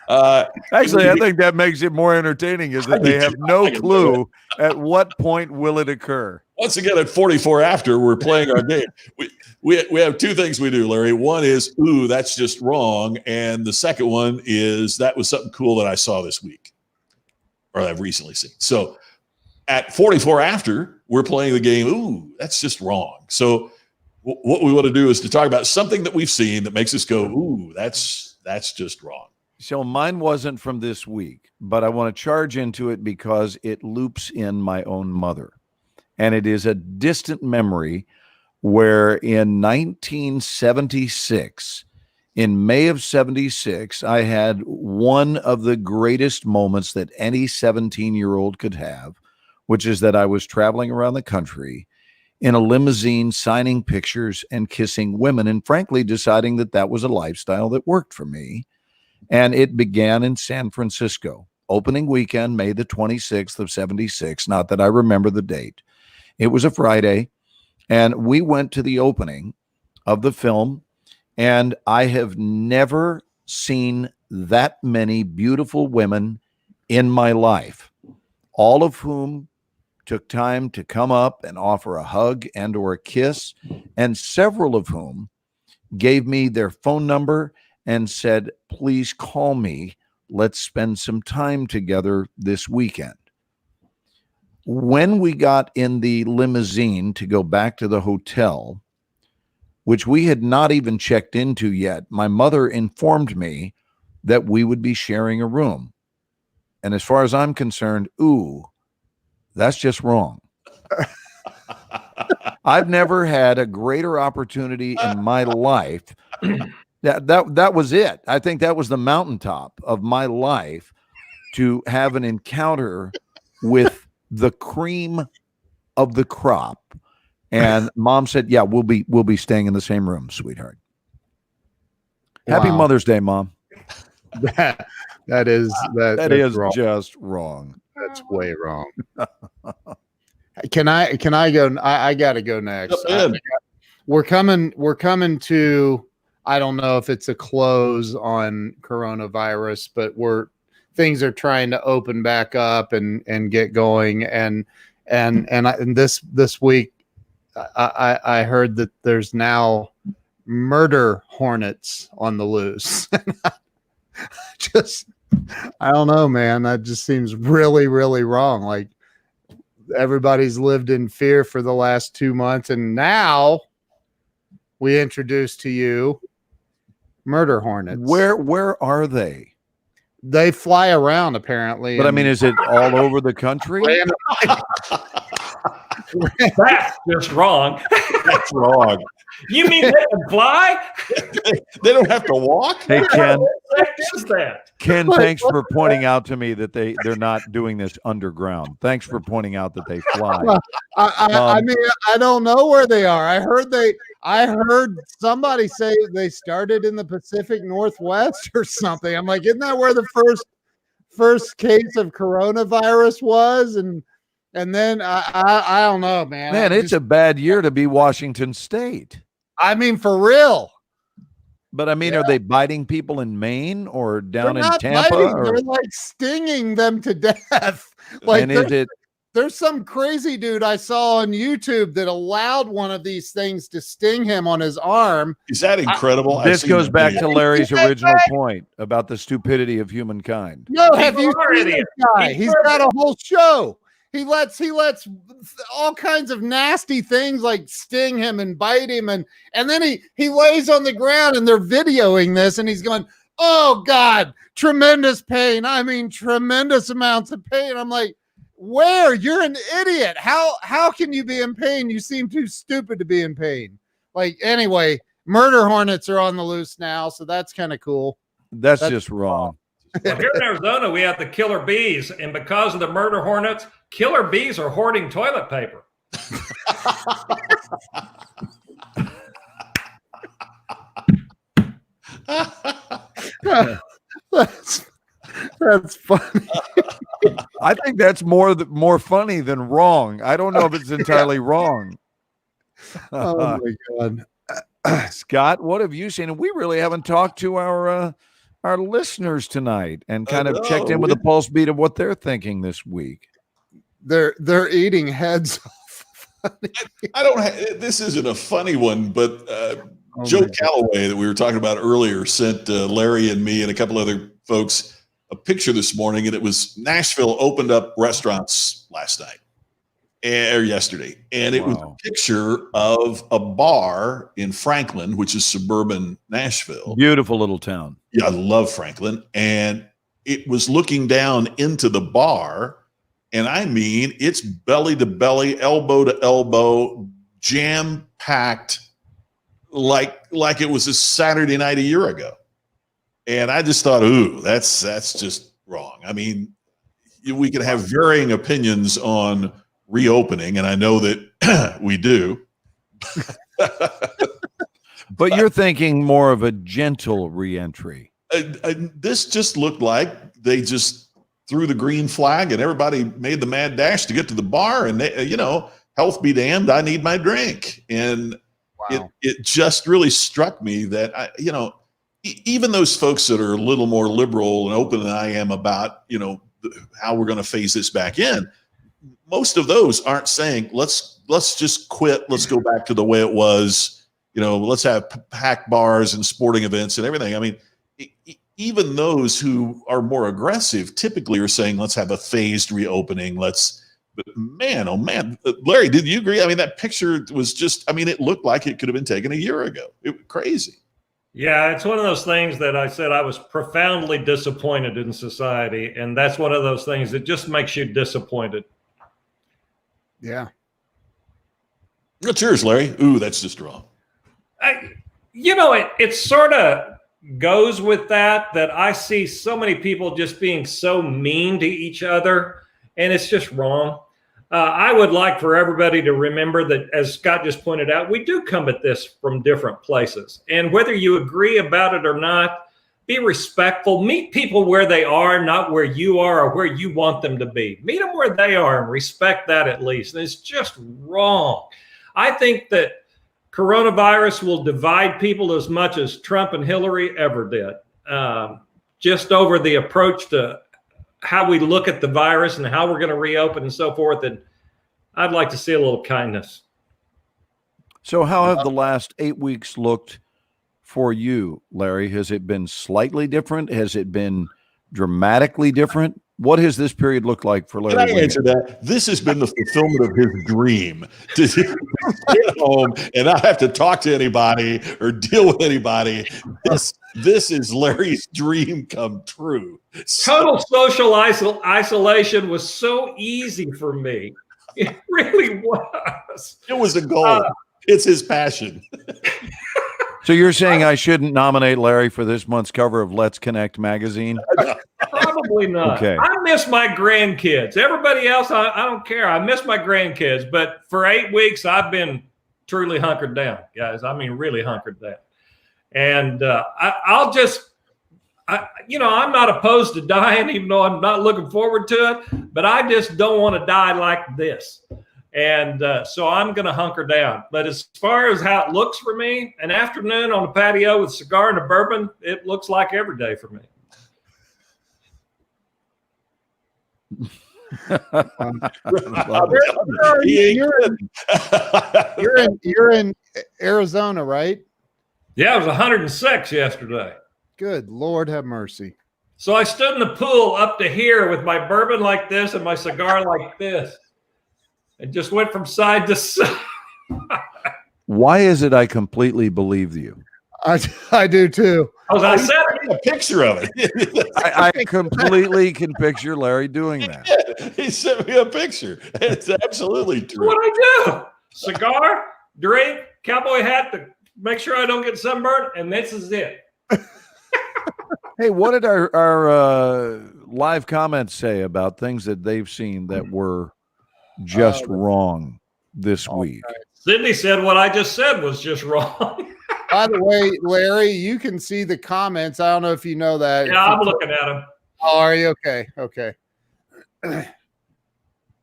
Speaker 2: Actually, I think that makes it more entertaining. Is that they have no clue at what point will it occur.
Speaker 1: Once again, at 44 after, we're playing our game. We have 2 things we do, Larry. One is, ooh, that's just wrong. And the second one is, that was something cool that I saw this week or I've recently seen. So at 44 after, we're playing the game, ooh, that's just wrong. So what we want to do is to talk about something that we've seen that makes us go, ooh, that's just wrong.
Speaker 2: So mine wasn't from this week, but I want to charge into it because it loops in my own mother. And it is a distant memory where in 1976, in May of 76, I had one of the greatest moments that any 17-year-old could have, which is that I was traveling around the country in a limousine, signing pictures and kissing women, and frankly, deciding that that was a lifestyle that worked for me. And it began in San Francisco, opening weekend, May the 26th of 76. Not that I remember the date. It was a Friday, and we went to the opening of the film, and I have never seen that many beautiful women in my life, all of whom took time to come up and offer a hug and or a kiss, and several of whom gave me their phone number and said, please call me. Let's spend some time together this weekend. When we got in the limousine to go back to the hotel, which we had not even checked into yet, my mother informed me that we would be sharing a room. And as far as I'm concerned, ooh, that's just wrong. I've never had a greater opportunity in my life. That was it. I think that was the mountaintop of my life, to have an encounter with the cream of the crop. And Mom said, yeah, we'll be staying in the same room, sweetheart. Wow. Happy Mother's Day, Mom.
Speaker 3: That is
Speaker 2: wrong. Just wrong.
Speaker 3: That's way wrong. Can I go? I got to go next. We're coming to, I don't know if it's a close on coronavirus, but things are trying to open back up and get going. And this week, I heard that there's now murder hornets on the loose. I don't know, man. That just seems really, really wrong. Like, everybody's lived in fear for the last 2 months, and now we introduce to you murder hornets.
Speaker 2: Where are they?
Speaker 3: They fly around, apparently.
Speaker 2: But I mean, is it all over the country?
Speaker 4: That's just wrong.
Speaker 1: That's wrong.
Speaker 4: You mean they can fly?
Speaker 1: They don't have to walk?
Speaker 2: Hey, Ken.
Speaker 4: What is that?
Speaker 2: Ken, thanks for pointing out to me that they're not doing this underground. Thanks for pointing out that they fly.
Speaker 3: I mean, I don't know where they are. I heard somebody say they started in the Pacific Northwest or something. I'm like, isn't that where the first case of coronavirus was? And then I don't know, man.
Speaker 2: Man, it's a bad year to be Washington State.
Speaker 3: I mean, for real.
Speaker 2: But I mean, are they biting people in Maine or down in Tampa?
Speaker 3: They're like stinging them to death. Like, and there's some crazy dude I saw on YouTube that allowed one of these things to sting him on his arm.
Speaker 1: Is that incredible?
Speaker 2: This goes back to Larry's original point about the stupidity of humankind.
Speaker 3: No, have you seen this guy? He's got a whole show. He lets all kinds of nasty things like sting him and bite him, and then he lays on the ground and they're videoing this, and he's going, oh God, tremendous pain. I mean, tremendous amounts of pain. I'm like, where? You're an idiot. How can you be in pain? You seem too stupid to be in pain. Like, anyway, murder hornets are on the loose now, so that's kind of cool.
Speaker 2: That's just wrong.
Speaker 4: Well, here in Arizona, we have the killer bees, and because of the murder hornets, killer bees are hoarding toilet paper.
Speaker 3: That's funny.
Speaker 2: I think that's more funny than wrong. I don't know if it's entirely wrong.
Speaker 3: Oh my God.
Speaker 2: Scott, what have you seen? And we really haven't talked to our listeners tonight and kind of checked in with the pulse beat of what they're thinking this week.
Speaker 3: They're eating heads off.
Speaker 1: I don't. This isn't a funny one, but Joe Calloway that we were talking about earlier sent Larry and me and a couple other folks a picture this morning, and it was Nashville opened up restaurants last night or yesterday, and it was a picture of a bar in Franklin, which is suburban Nashville.
Speaker 2: Beautiful little town.
Speaker 1: Yeah, I love Franklin, and it was looking down into the bar. And I mean, it's belly to belly, elbow to elbow, jam packed, like it was a Saturday night a year ago. And I just thought, ooh, that's just wrong. I mean, we can have varying opinions on reopening, and I know that we do.
Speaker 2: But you're thinking more of a gentle reentry.
Speaker 1: This just looked like they just threw the green flag and everybody made the mad dash to get to the bar, and they, health be damned, I need my drink. And it just really struck me that even those folks that are a little more liberal and open than I am about how we're going to phase this back in, most of those aren't saying let's just quit, let's go back to the way it was, let's have packed bars and sporting events and everything. I mean, even those who are more aggressive typically are saying, let's have a phased reopening. But man, oh man, Larry, did you agree? I mean, that picture was just, it looked like it could have been taken a year ago. It was crazy.
Speaker 4: Yeah, it's one of those things that I said I was profoundly disappointed in society. And that's one of those things that just makes you disappointed.
Speaker 3: Yeah.
Speaker 1: What's yours, Larry? Ooh, that's just wrong.
Speaker 4: It sort of goes with that I see so many people just being so mean to each other, and it's just wrong. I would like for everybody to remember that, as Scott just pointed out, we do come at this from different places, and whether you agree about it or not, be respectful. Meet people where they are, not where you are or where you want them to be. Meet them where they are and respect that at least. And it's just wrong. I think that coronavirus will divide people as much as Trump and Hillary ever did, just over the approach to how we look at the virus and how we're going to reopen and so forth. And I'd like to see a little kindness.
Speaker 2: So how have the last 8 weeks looked for you, Larry? Has it been slightly different? Has it been dramatically different? What has this period looked like for Larry?
Speaker 1: Can I answer that? This has been the fulfillment of his dream to get home and not have to talk to anybody or deal with anybody. This is Larry's dream come true.
Speaker 4: Total social isolation was so easy for me. It really was.
Speaker 1: It was a goal. It's his passion.
Speaker 2: So you're saying I shouldn't nominate Larry for this month's cover of Let's Connect magazine?
Speaker 4: Probably not.
Speaker 2: Okay.
Speaker 4: I miss my grandkids. Everybody else, I don't care. I miss my grandkids. But for 8 weeks, I've been truly hunkered down, guys. I mean, really hunkered down. And I'm not opposed to dying, even though I'm not looking forward to it. But I just don't want to die like this. And so I'm going to hunker down. But as far as how it looks for me, an afternoon on the patio with a cigar and a bourbon, it looks like every day for me.
Speaker 3: You're in Arizona, right?
Speaker 4: Yeah, it was 106 yesterday.
Speaker 3: Good Lord, have mercy.
Speaker 4: So I stood in the pool up to here with my bourbon like this and my cigar like this. And just went from side to side.
Speaker 2: Why is it I completely believe you?
Speaker 3: I do too.
Speaker 4: I said
Speaker 1: a picture of it.
Speaker 2: I completely can picture Larry doing that.
Speaker 1: He sent me a picture. It's absolutely true.
Speaker 4: What I do? Cigar, drink, cowboy hat to make sure I don't get sunburned, and this is it.
Speaker 2: Hey, what did our live comments say about things that they've seen that were just wrong this week?
Speaker 4: Sydney said what I just said was just wrong.
Speaker 3: By the way, Larry, you can see the comments. I don't know if you know that.
Speaker 4: Yeah, I'm looking at them.
Speaker 3: Oh, are you? Okay. Okay.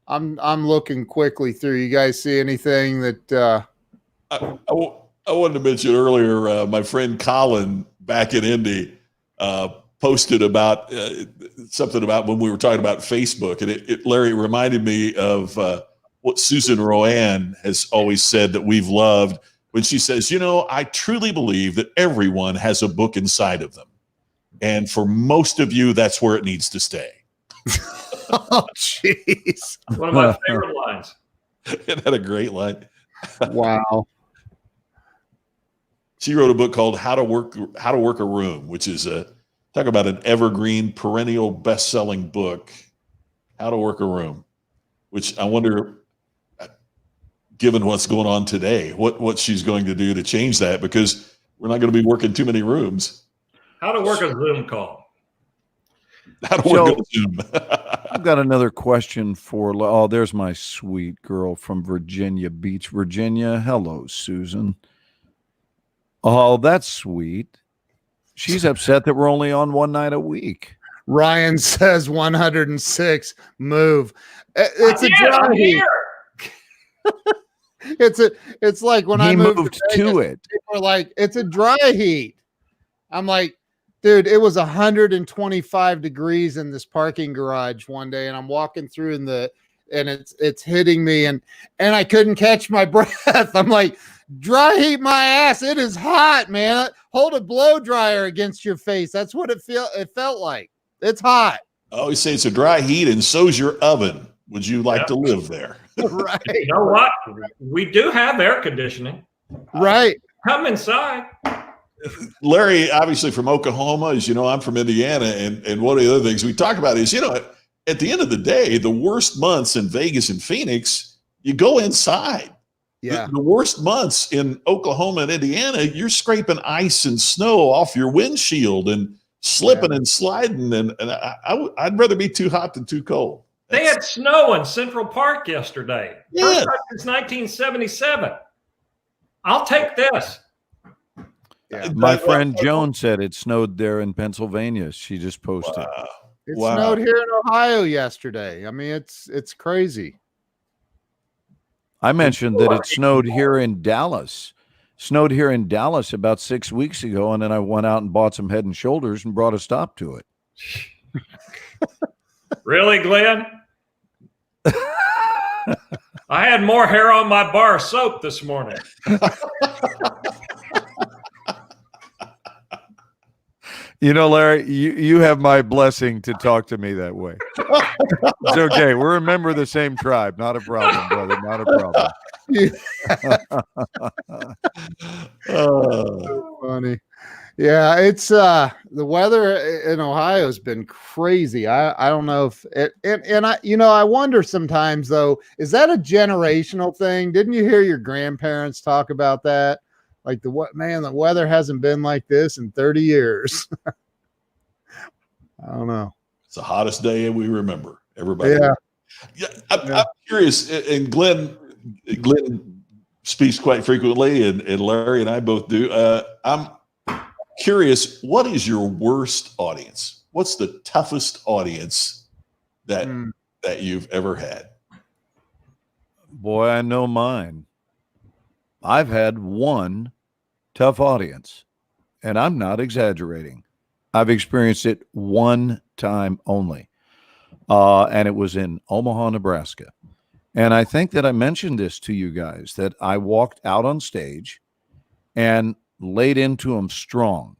Speaker 3: I'm looking quickly through. You guys see anything that
Speaker 1: I wanted to mention earlier, my friend Colin back in Indy posted about something about when we were talking about Facebook, and Larry reminded me of what Susan Rowan has always said that we've loved when she says, I truly believe that everyone has a book inside of them. And for most of you, that's where it needs to stay.
Speaker 3: Oh, jeez.
Speaker 4: One of my favorite lines.
Speaker 1: Isn't that a great line?
Speaker 3: Wow.
Speaker 1: She wrote a book called How to Work a Room, which is talk about an evergreen, perennial, best-selling book, How to Work a Room, which I wonder, given what's going on today, what she's going to do to change that, because we're not going to be working too many rooms.
Speaker 4: How to work a Zoom call.
Speaker 1: How to work a Zoom.
Speaker 2: I've got another question for, there's my sweet girl from Virginia Beach, Virginia. Hello, Susan. Oh, that's sweet. She's upset that we're only on one night a week.
Speaker 3: Ryan says 106 move. It's a dry heat. It's like when I moved to it. People are like, it's a dry heat. I'm like, dude, it was 125 degrees in this parking garage one day, and I'm walking through and it's hitting me, and I couldn't catch my breath. I'm like, dry heat my ass. It is hot, man. Hold a blow dryer against your face. That's what it felt like. It's hot.
Speaker 1: I always say it's a dry heat, and so's your oven. Would you like to live there?
Speaker 3: Right.
Speaker 4: You know what? We do have air conditioning.
Speaker 3: Right.
Speaker 4: Come inside.
Speaker 1: Larry, obviously from Oklahoma, as you know, I'm from Indiana, and one of the other things we talk about is, at the end of the day, the worst months in Vegas and Phoenix, you go inside.
Speaker 3: Yeah.
Speaker 1: The worst months in Oklahoma and Indiana, you're scraping ice and snow off your windshield and slipping and sliding, and I'd rather be too hot than too cold.
Speaker 4: They had snow in Central Park yesterday.
Speaker 1: Yeah.
Speaker 4: First time since 1977. I'll take this.
Speaker 3: Yeah.
Speaker 2: My friend Joan said it snowed there in Pennsylvania. She just posted.
Speaker 1: Wow.
Speaker 3: It snowed here in Ohio yesterday. I mean, it's crazy.
Speaker 2: I mentioned that it snowed here in Dallas. Snowed here in Dallas about 6 weeks ago, and then I went out and bought some Head and Shoulders and brought a stop to it.
Speaker 4: Really, Glenn? I had more hair on my bar of soap this morning.
Speaker 2: Larry, you have my blessing to talk to me that way. It's okay. We're a member of the same tribe. Not a problem, brother. Not a problem.
Speaker 3: Oh, funny. Yeah, it's the weather in Ohio has been crazy. I don't know if it, and I wonder sometimes though, is that a generational thing? Didn't you hear your grandparents talk about that? Like the weather hasn't been like this in 30 years. I don't know.
Speaker 1: It's the hottest day we remember. Everybody.
Speaker 3: Yeah.
Speaker 1: I'm curious, and Glenn speaks quite frequently, and Larry and I both do. I'm curious, what is your worst audience? What's the toughest audience that you've ever had?
Speaker 2: Boy, I know mine. I've had one tough audience, and I'm not exaggerating. I've experienced it one time only, and it was in Omaha, Nebraska. And I think that I mentioned this to you guys, that I walked out on stage and laid into them strong.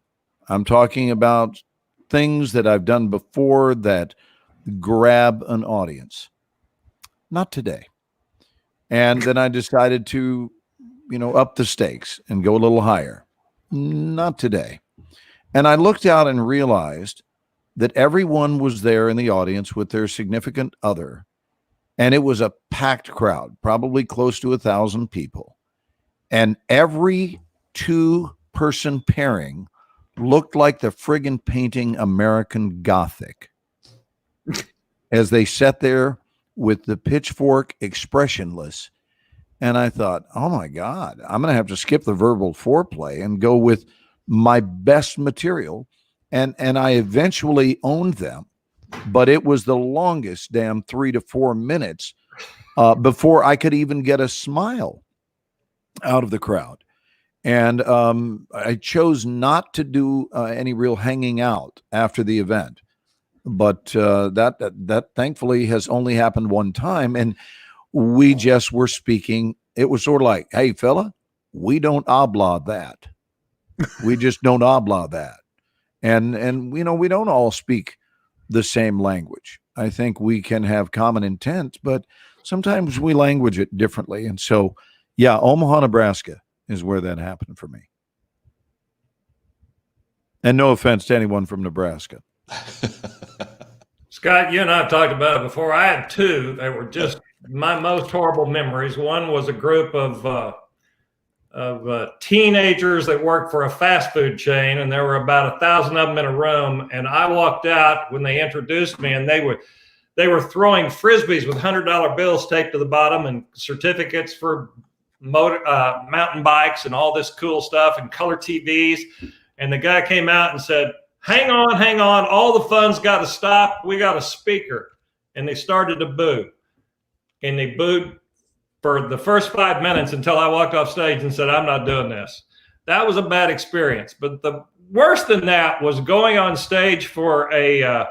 Speaker 2: I'm talking about things that I've done before that grab an audience. Not today. And then I decided to, up the stakes and go a little higher. Not today. And I looked out and realized that everyone was there in the audience with their significant other. And it was a packed crowd, probably close to 1,000 people. And every two-person pairing looked like the friggin' painting American Gothic as they sat there with the pitchfork expressionless. And I thought, oh my God, I'm going to have to skip the verbal foreplay and go with my best material. And I eventually owned them, but it was the longest damn 3 to 4 minutes before I could even get a smile. out of the crowd. And I chose not to do any real hanging out after the event. But that thankfully has only happened one time. And we just were speaking. It was sort of like, hey, fella, we don't habla that. We just don't habla that. And we don't all speak the same language. I think we can have common intent, but sometimes we language it differently. And so, yeah, Omaha, Nebraska is where that happened for me. And no offense to anyone from Nebraska.
Speaker 4: Scott, you and I have talked about it before. I had two. They were just my most horrible memories. One was a group of teenagers that worked for a fast food chain, and there were about 1,000 of them in a room. And I walked out when they introduced me, and they were throwing frisbees with $100 bills taped to the bottom and certificates for mountain bikes and all this cool stuff and color TVs. And the guy came out and said, hang on. All the fun's got to stop. We got a speaker. And they started to boo. And they booed for the first 5 minutes until I walked off stage and said, I'm not doing this. That was a bad experience. But the worse than that was going on stage for a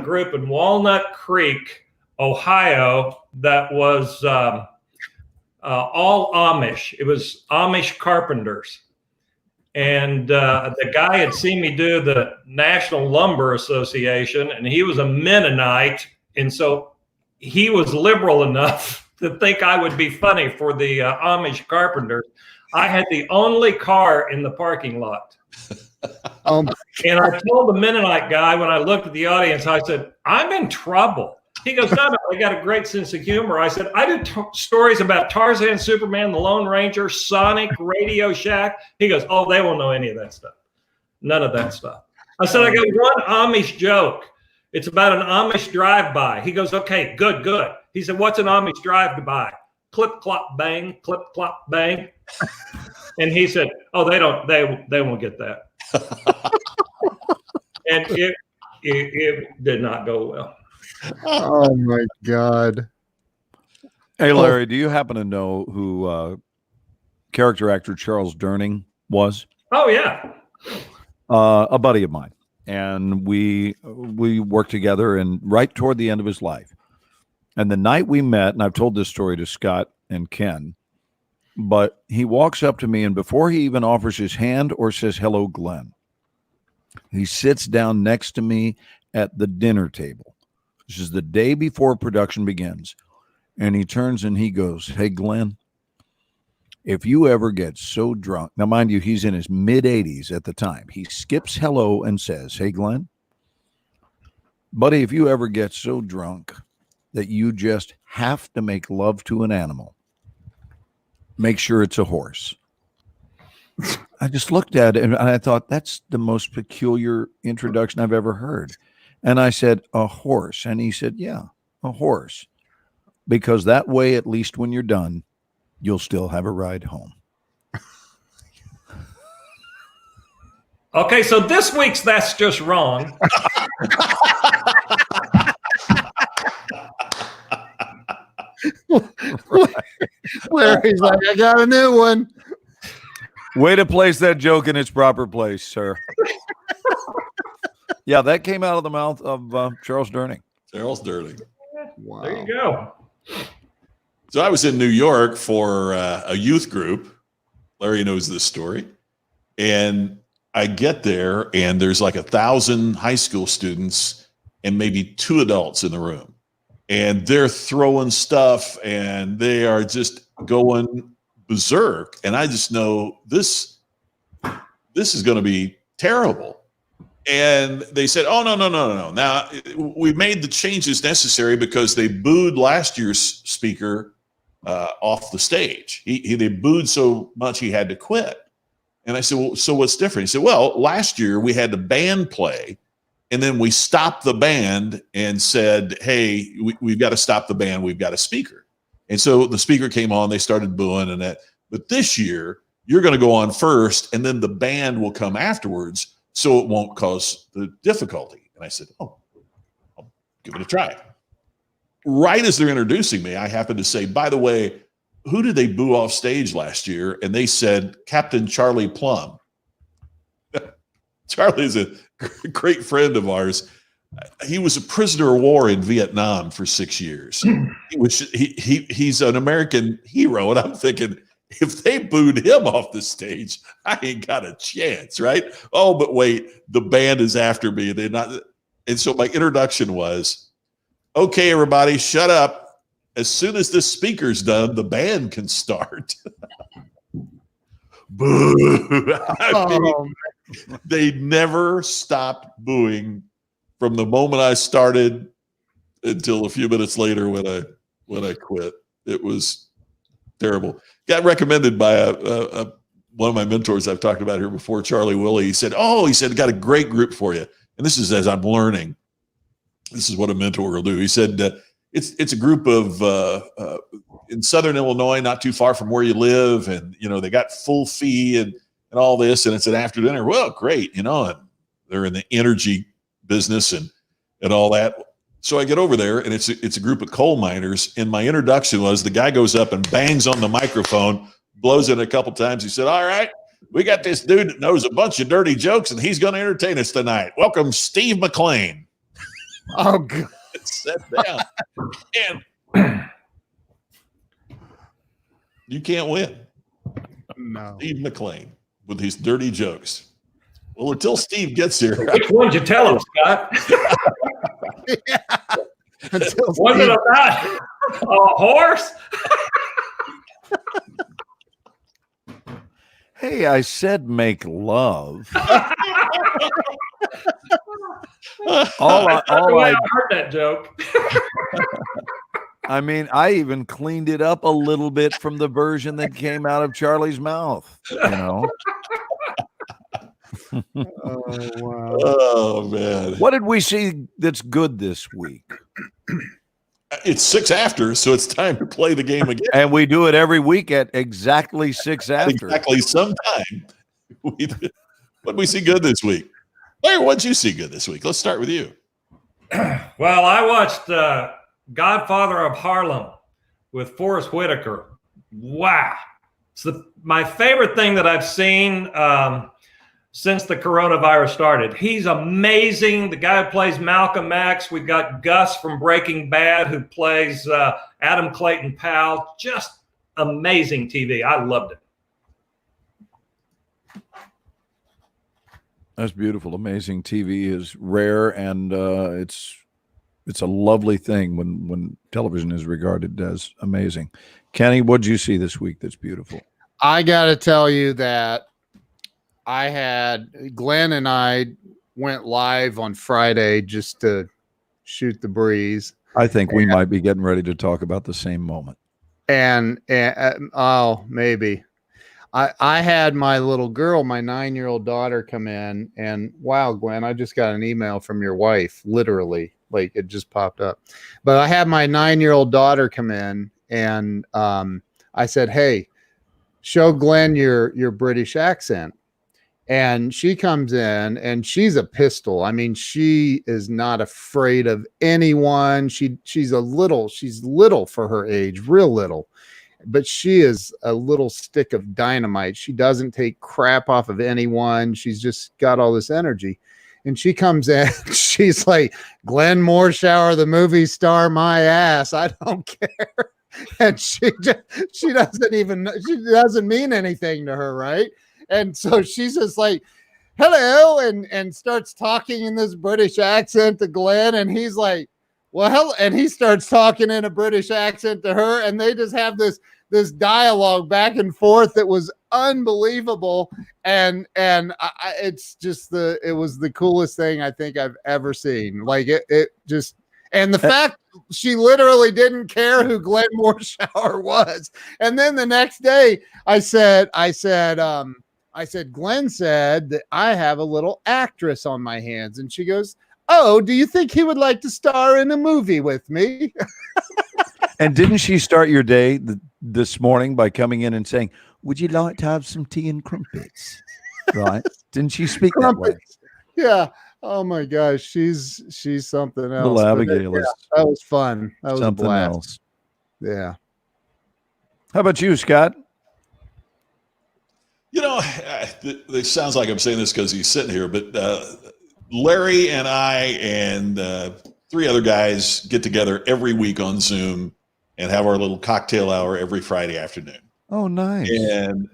Speaker 4: group in Walnut Creek, Ohio, that was all Amish. It was Amish carpenters. And the guy had seen me do the National Lumber Association, and he was a Mennonite. And so he was liberal enough to think I would be funny for the Amish carpenters. I had the only car in the parking lot. And I told the Mennonite guy when I looked at the audience, I said, I'm in trouble. He goes, no, I got a great sense of humor. I said, I do stories about Tarzan, Superman, the Lone Ranger, Sonic, Radio Shack. He goes, oh, they won't know any of that stuff. None of that stuff. I said, I got one Amish joke. It's about an Amish drive-by. He goes, okay, good. He said, what's an Amish drive-by? Clip, clop, bang, clip, clop, bang. And he said, oh, they won't get that. And it did not go well.
Speaker 3: Oh my God.
Speaker 2: Hey, Larry, do you happen to know who character actor Charles Durning was?
Speaker 4: Oh, yeah.
Speaker 2: A buddy of mine. And we worked together and right toward the end of his life. And the night we met, and I've told this story to Scott and Ken, but he walks up to me, and before he even offers his hand or says, hello, Glenn, he sits down next to me at the dinner table. This is the day before production begins. And he turns and he goes, hey, Glenn, if you ever get so drunk, now mind you, he's in his mid-80s at the time. He skips hello and says, hey, Glenn, buddy, if you ever get so drunk that you just have to make love to an animal, make sure it's a horse. I just looked at it and I thought, that's the most peculiar introduction I've ever heard. And I said, a horse. And he said, yeah, a horse. Because that way, at least when you're done, you'll still have a ride home.
Speaker 4: Okay, so this week's That's Just Wrong.
Speaker 3: Larry's like, I got a new one.
Speaker 2: Way to place that joke in its proper place, sir. Yeah, that came out of the mouth of Charles Durning.
Speaker 1: Charles Durning.
Speaker 3: Wow.
Speaker 4: There you go.
Speaker 1: So I was in New York for a youth group. Larry knows this story. And I get there, and there's like 1,000 high school students and maybe 2 adults in the room. And they're throwing stuff, and they are just going berserk. And I just know this is going to be terrible. And they said, oh, no. Now, we made the changes necessary because they booed last year's speaker off the stage. They booed so much he had to quit. And I said, well, so what's different? He said, well, last year we had the band play, and then we stopped the band and said, hey, we've got to stop the band. We've got a speaker. And so the speaker came on, they started booing and that. But this year, you're going to go on first, and then the band will come afterwards, so it won't cause the difficulty. And I said, oh, I'll give it a try. Right as they're introducing me, I happen to say, by the way, who did they boo off stage last year? And they said Captain Charlie Plum. Charlie's a great friend of ours. He was a prisoner of war in Vietnam for 6 years. He's an American hero. And I'm thinking, if they booed him off the stage, I ain't got a chance, right? Oh, but wait, the band is after me. They're not. And so my introduction was, okay, everybody, shut up. As soon as this speaker's done, the band can start. Boo. They never stopped booing from the moment I started until a few minutes later when I quit. It was terrible. Got recommended by one of my mentors I've talked about here before, Charlie Willie. He said, got a great group for you. And this is as I'm learning. This is what a mentor will do. He said, it's a group of in Southern Illinois, not too far from where you live. And, they got full fee and all this. And it's an after dinner. Well, great. And they're in the energy business and all that. So I get over there and it's a group of coal miners. And my introduction was the guy goes up and bangs on the microphone, blows it a couple times. He said, all right, we got this dude that knows a bunch of dirty jokes and he's going to entertain us tonight. Welcome, Steve McLean.
Speaker 3: Oh, God.
Speaker 1: Sit down. And you can't win.
Speaker 3: No.
Speaker 1: Steve McLean with his dirty jokes. Well, until Steve gets here.
Speaker 4: Which one did you tell him, Scott?
Speaker 3: Yeah.
Speaker 4: Was it about a horse?
Speaker 2: Hey, I said make love.
Speaker 4: I heard that joke.
Speaker 2: I mean, I even cleaned it up a little bit from the version that came out of Charlie's mouth,
Speaker 3: Oh, wow.
Speaker 1: Oh, man.
Speaker 2: What did we see that's good this week?
Speaker 1: It's 6 after, so it's time to play the game again.
Speaker 2: And we do it every week at exactly 6 after.
Speaker 1: Exactly sometime. What did we see good this week? Larry, what did you see good this week? Let's start with you.
Speaker 4: Well, I watched Godfather of Harlem with Forrest Whitaker. Wow. It's my favorite thing that I've seen since the coronavirus started. He's amazing. The guy who plays Malcolm X. We've got Gus from Breaking Bad who plays Adam Clayton Powell. Just amazing TV. I loved it.
Speaker 2: That's beautiful. Amazing TV is rare, and it's a lovely thing when television is regarded as amazing. Kenny, what did you see this week that's beautiful?
Speaker 3: I got to tell you that Glenn and I went live on Friday just to shoot the breeze.
Speaker 2: I think we might be getting ready to talk about the same moment.
Speaker 3: And oh, maybe. I had my little girl, my 9-year-old daughter, come in, and wow, Glenn, I just got an email from your wife, literally, like it just popped up. But I had my 9-year-old daughter come in, and I said, hey, show Glenn your British accent. And she comes in and she's a pistol. I mean, she is not afraid of anyone. She's little for her age, real little, but she is a little stick of dynamite. She doesn't take crap off of anyone. She's just got all this energy. And she comes in, she's like, Glenn Morshower, the movie star, my ass. I don't care. And she doesn't mean anything to her, right? And so she's just like, hello, and starts talking in this British accent to Glenn. And he's like, well, hell, and he starts talking in a British accent to her. And they just have this dialogue back and forth that was unbelievable. And it's just it was the coolest thing I think I've ever seen. Like it just, and the fact she literally didn't care who Glenn Morshower was. And then the next day I said, Glenn said that I have a little actress on my hands. And she goes, oh, do you think he would like to star in a movie with me?
Speaker 2: And didn't she start your day this morning by coming in and saying, would you like to have some tea and crumpets? Right? Didn't she speak that way?
Speaker 3: Yeah. Oh my gosh. She's something else.
Speaker 2: Little Abigail.
Speaker 3: That was fun. That was
Speaker 2: something
Speaker 3: a blast.
Speaker 2: else.
Speaker 3: Yeah.
Speaker 2: How about you, Scott?
Speaker 1: It sounds like I'm saying this because he's sitting here, but Larry and I and 3 other guys get together every week on Zoom and have our little cocktail hour every Friday afternoon.
Speaker 2: Oh, nice.
Speaker 1: And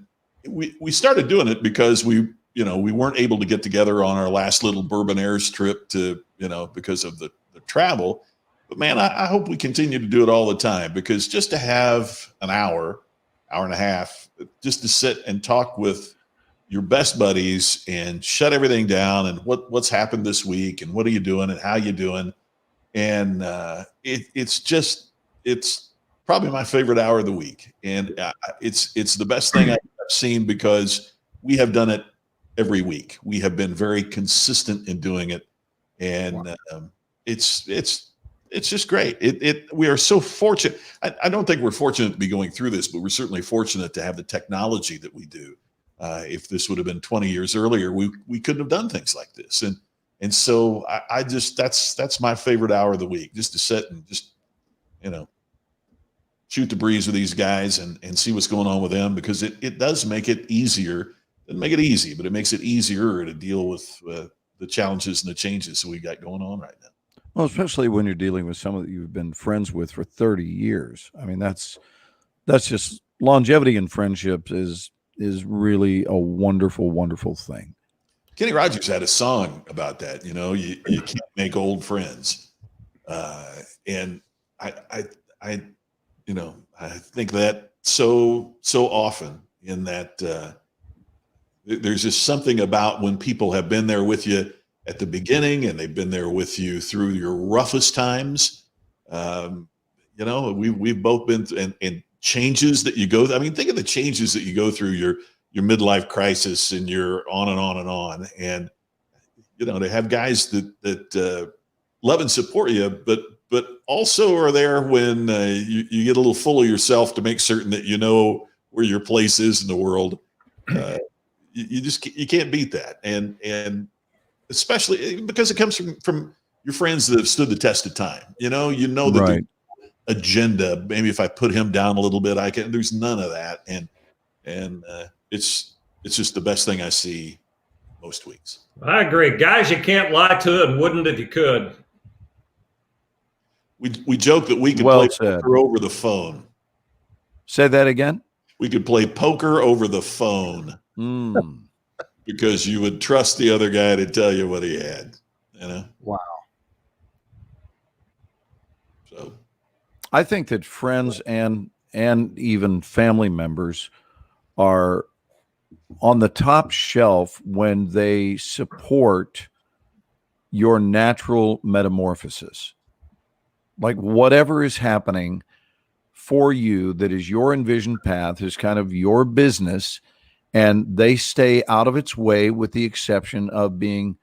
Speaker 1: we started doing it because we weren't able to get together on our last little Bourbon Airs trip because of the travel. But man, I hope we continue to do it all the time, because just to have an hour and a half, just to sit and talk with your best buddies and shut everything down and what's happened this week and what are you doing and how you doing. And it's probably my favorite hour of the week. And it's the best thing I've seen, because we have done it every week. We have been very consistent in doing it. And it's just great. We are so fortunate. I don't think we're fortunate to be going through this, but we're certainly fortunate to have the technology that we do. If this would have been 20 years earlier, we couldn't have done things like this. And so I just, that's my favorite hour of the week, just to sit and just, shoot the breeze with these guys and see what's going on with them, because it does make it easier. It doesn't make it easy, but it makes it easier to deal with the challenges and the changes that we got going on right now.
Speaker 2: Well, especially when you're dealing with someone that you've been friends with for 30 years. I mean, that's just longevity in friendships is really a wonderful, wonderful thing.
Speaker 1: Kenny Rogers had a song about that. You can't make old friends. And I think that so often, in that there's just something about when people have been there with you at the beginning and they've been there with you through your roughest times. We've both been and changes that you go through. I mean, think of the changes that you go through, your midlife crisis, and you're on and on and on. And, to have guys that love and support you, but also are there when you get a little full of yourself, to make certain that you know where your place is in the world. You can't beat that. And especially because it comes from your friends that have stood the test of time. That
Speaker 2: right.
Speaker 1: The agenda, maybe if I put him down a little bit, there's none of that. And it's just the best thing I see most weeks.
Speaker 4: I agree. Guys, you can't lie to, and wouldn't if you could.
Speaker 1: We joke that we could play poker over the phone.
Speaker 2: Say that again?
Speaker 1: We could play poker over the phone. Because you would trust the other guy to tell you what he had.
Speaker 3: Wow.
Speaker 1: So
Speaker 2: I think that friends and even family members are on the top shelf when they support your natural metamorphosis. Like whatever is happening for you that is your envisioned path is kind of your business, and they stay out of its way, with the exception of being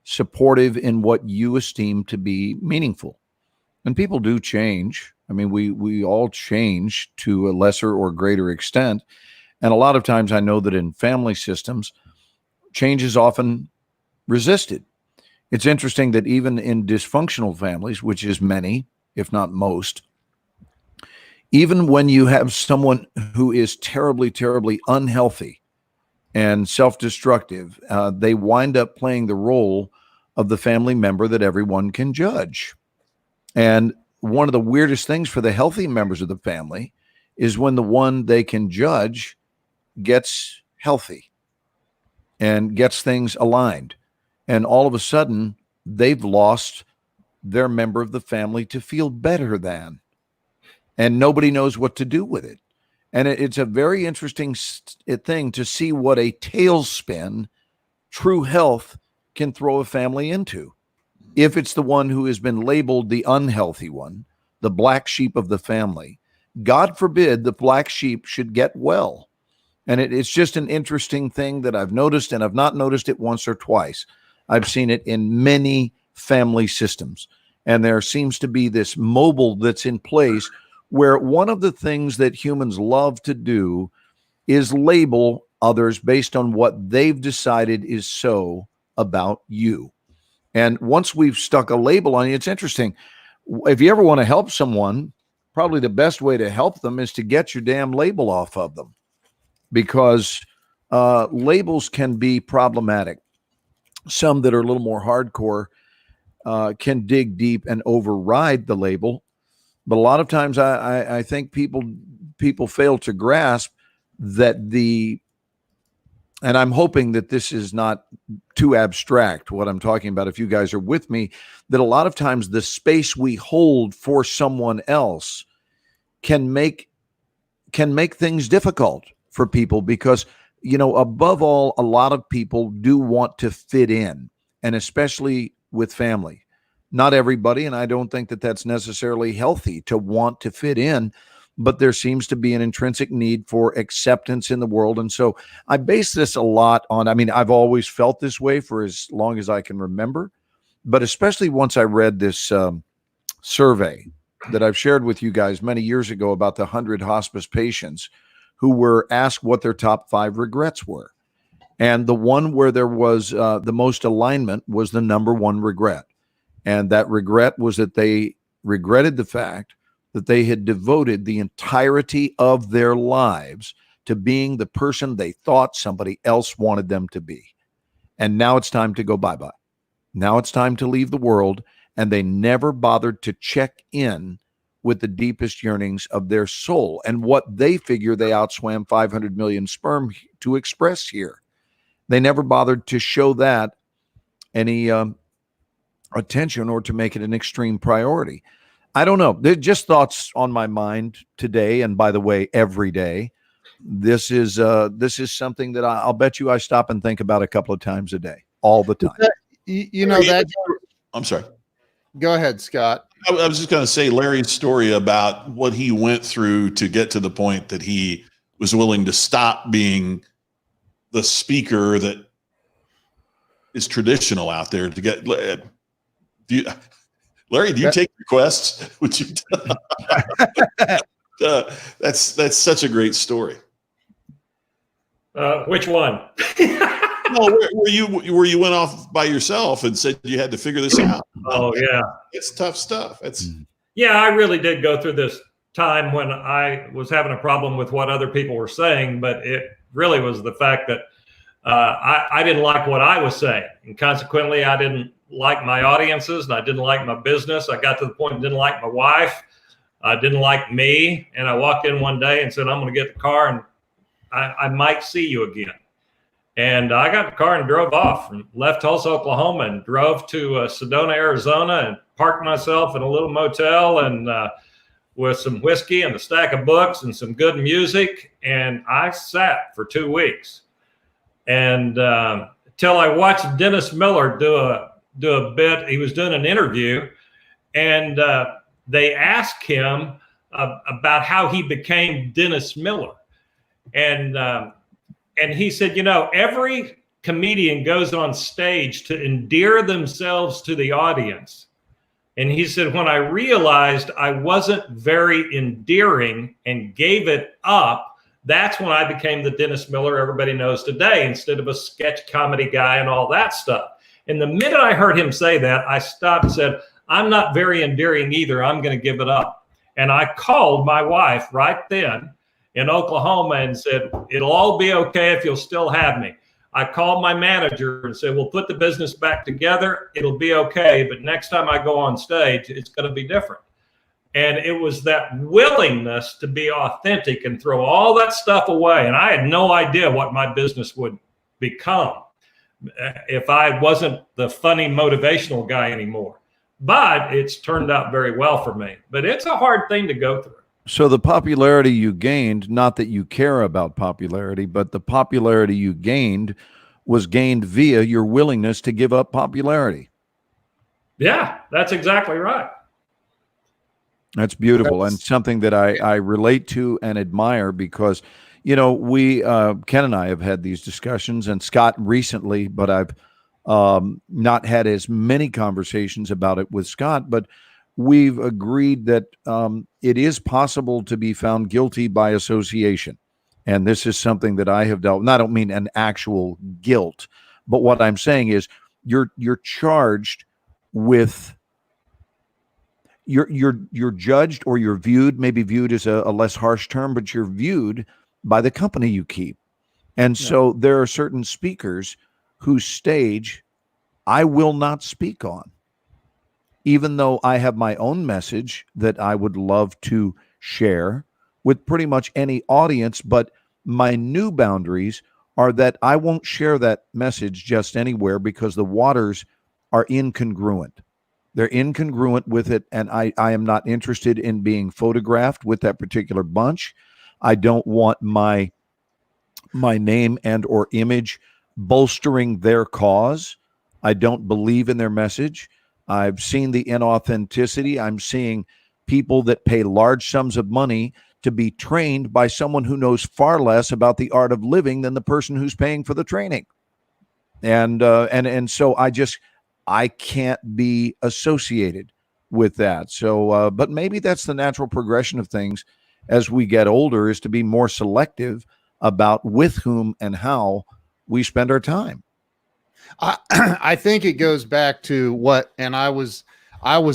Speaker 2: supportive in what you esteem to be meaningful. And people do change. I mean, we all change to a lesser or greater extent. And a lot of times I know that in family systems, change is often resisted. It's interesting that even in dysfunctional families, which is many, if not most, even when you have someone who is terribly, terribly unhealthy and self-destructive, they wind up playing the role of the family member that everyone can judge. And one of the weirdest things for the healthy members of the family is when the one they can judge gets healthy and gets things aligned. And all of a sudden, they've lost their member of the family to feel better than. And nobody knows what to do with it. And it's a very interesting thing to see what a tailspin true health can throw a family into. If it's the one who has been labeled the unhealthy one, the black sheep of the family, God forbid the black sheep should get well. And it's just an interesting thing that I've noticed, and I've not noticed it once or twice. I've seen it in many family systems. And there seems to be this mobile that's in place where one of the things that humans love to do is label others based on what they've decided is so about you. And once we've stuck a label on you, it's interesting. If you ever want to help someone, probably the best way to help them is to get your damn label off of them, because labels can be problematic. Some that are a little more hardcore can dig deep and override the label. But a lot of times I think people fail to grasp that and I'm hoping that this is not too abstract, what I'm talking about, if you guys are with me, that a lot of times the space we hold for someone else can make things difficult for people, because, above all, a lot of people do want to fit in, and especially with family. Not everybody, and I don't think that that's necessarily healthy to want to fit in, but there seems to be an intrinsic need for acceptance in the world. And so I base this a lot on, I've always felt this way for as long as I can remember, but especially once I read this survey that I've shared with you guys many years ago about the 100 hospice patients who were asked what their top 5 regrets were. And the one where there was the most alignment was the number 1 regret. And that regret was that they regretted the fact that they had devoted the entirety of their lives to being the person they thought somebody else wanted them to be. And now it's time to go bye-bye. Now it's time to leave the world, and they never bothered to check in with the deepest yearnings of their soul and what they figure they outswam 500 million sperm to express here. They never bothered to show that any attention or to make it an extreme priority. I don't know. They're just thoughts on my mind today. And by the way, every day, this is something that I'll bet you I stop and think about a couple of times a day, all the time.
Speaker 1: I'm sorry.
Speaker 3: Go ahead, Scott.
Speaker 1: I was just going to say Larry's story about what he went through to get to the point that he was willing to stop being the speaker that is traditional out there to get. Larry, do you take requests? Would you? That's such a great story.
Speaker 4: Which one?
Speaker 1: No, where you went off by yourself and said you had to figure this out.
Speaker 4: Oh yeah,
Speaker 1: it's tough stuff.
Speaker 4: Yeah, I really did go through this time when I was having a problem with what other people were saying, but it really was the fact that I didn't like what I was saying, and consequently, I didn't like my audiences, and I didn't like my business. I got to the point I didn't like my wife. I didn't like me, and I walked in one day and said, "I'm going to get the car, and I might see you again." And I got the car and drove off and left Tulsa, Oklahoma, and drove to Sedona, Arizona, and parked myself in a little motel and with some whiskey and a stack of books and some good music. And I sat for 2 weeks, and till I watched Dennis Miller do a bit. He was doing an interview, and they asked him about how he became Dennis Miller, and he said, every comedian goes on stage to endear themselves to the audience. And he said, when I realized I wasn't very endearing and gave it up, that's when I became the Dennis Miller everybody knows today, instead of a sketch comedy guy and all that stuff. And the minute I heard him say that, I stopped and said, I'm not very endearing either. I'm going to give it up. And I called my wife right then in Oklahoma and said, it'll all be okay if you'll still have me. I called my manager and said, we'll put the business back together. It'll be okay. But next time I go on stage, it's going to be different. And it was that willingness to be authentic and throw all that stuff away. And I had no idea what my business would become if I wasn't the funny motivational guy anymore. But it's turned out very well for me. But it's a hard thing to go through.
Speaker 2: So the popularity you gained, not that you care about popularity, but the popularity you gained was gained via your willingness to give up popularity.
Speaker 4: Yeah, that's exactly right.
Speaker 2: That's beautiful, and something that I relate to and admire, because, we, Ken and I have had these discussions, and Scott recently, but I've not had as many conversations about it with Scott, but we've agreed that it is possible to be found guilty by association. And this is something that I have dealt with. I don't mean an actual guilt, but what I'm saying is you're charged with you're judged, or you're viewed, maybe viewed as a less harsh term, but you're viewed by the company you keep. And so there are certain speakers whose stage I will not speak on, even though I have my own message that I would love to share with pretty much any audience. But my new boundaries are that I won't share that message just anywhere, because the waters are incongruent. They're incongruent with it, and I am not interested in being photographed with that particular bunch. I don't want my name and or image bolstering their cause. I don't believe in their message. I've seen the inauthenticity. I'm seeing people that pay large sums of money to be trained by someone who knows far less about the art of living than the person who's paying for the training. And so I can't be associated with that. So, but maybe that's the natural progression of things as we get older, is to be more selective about with whom and how we spend our time.
Speaker 3: I think it goes back to what, and I was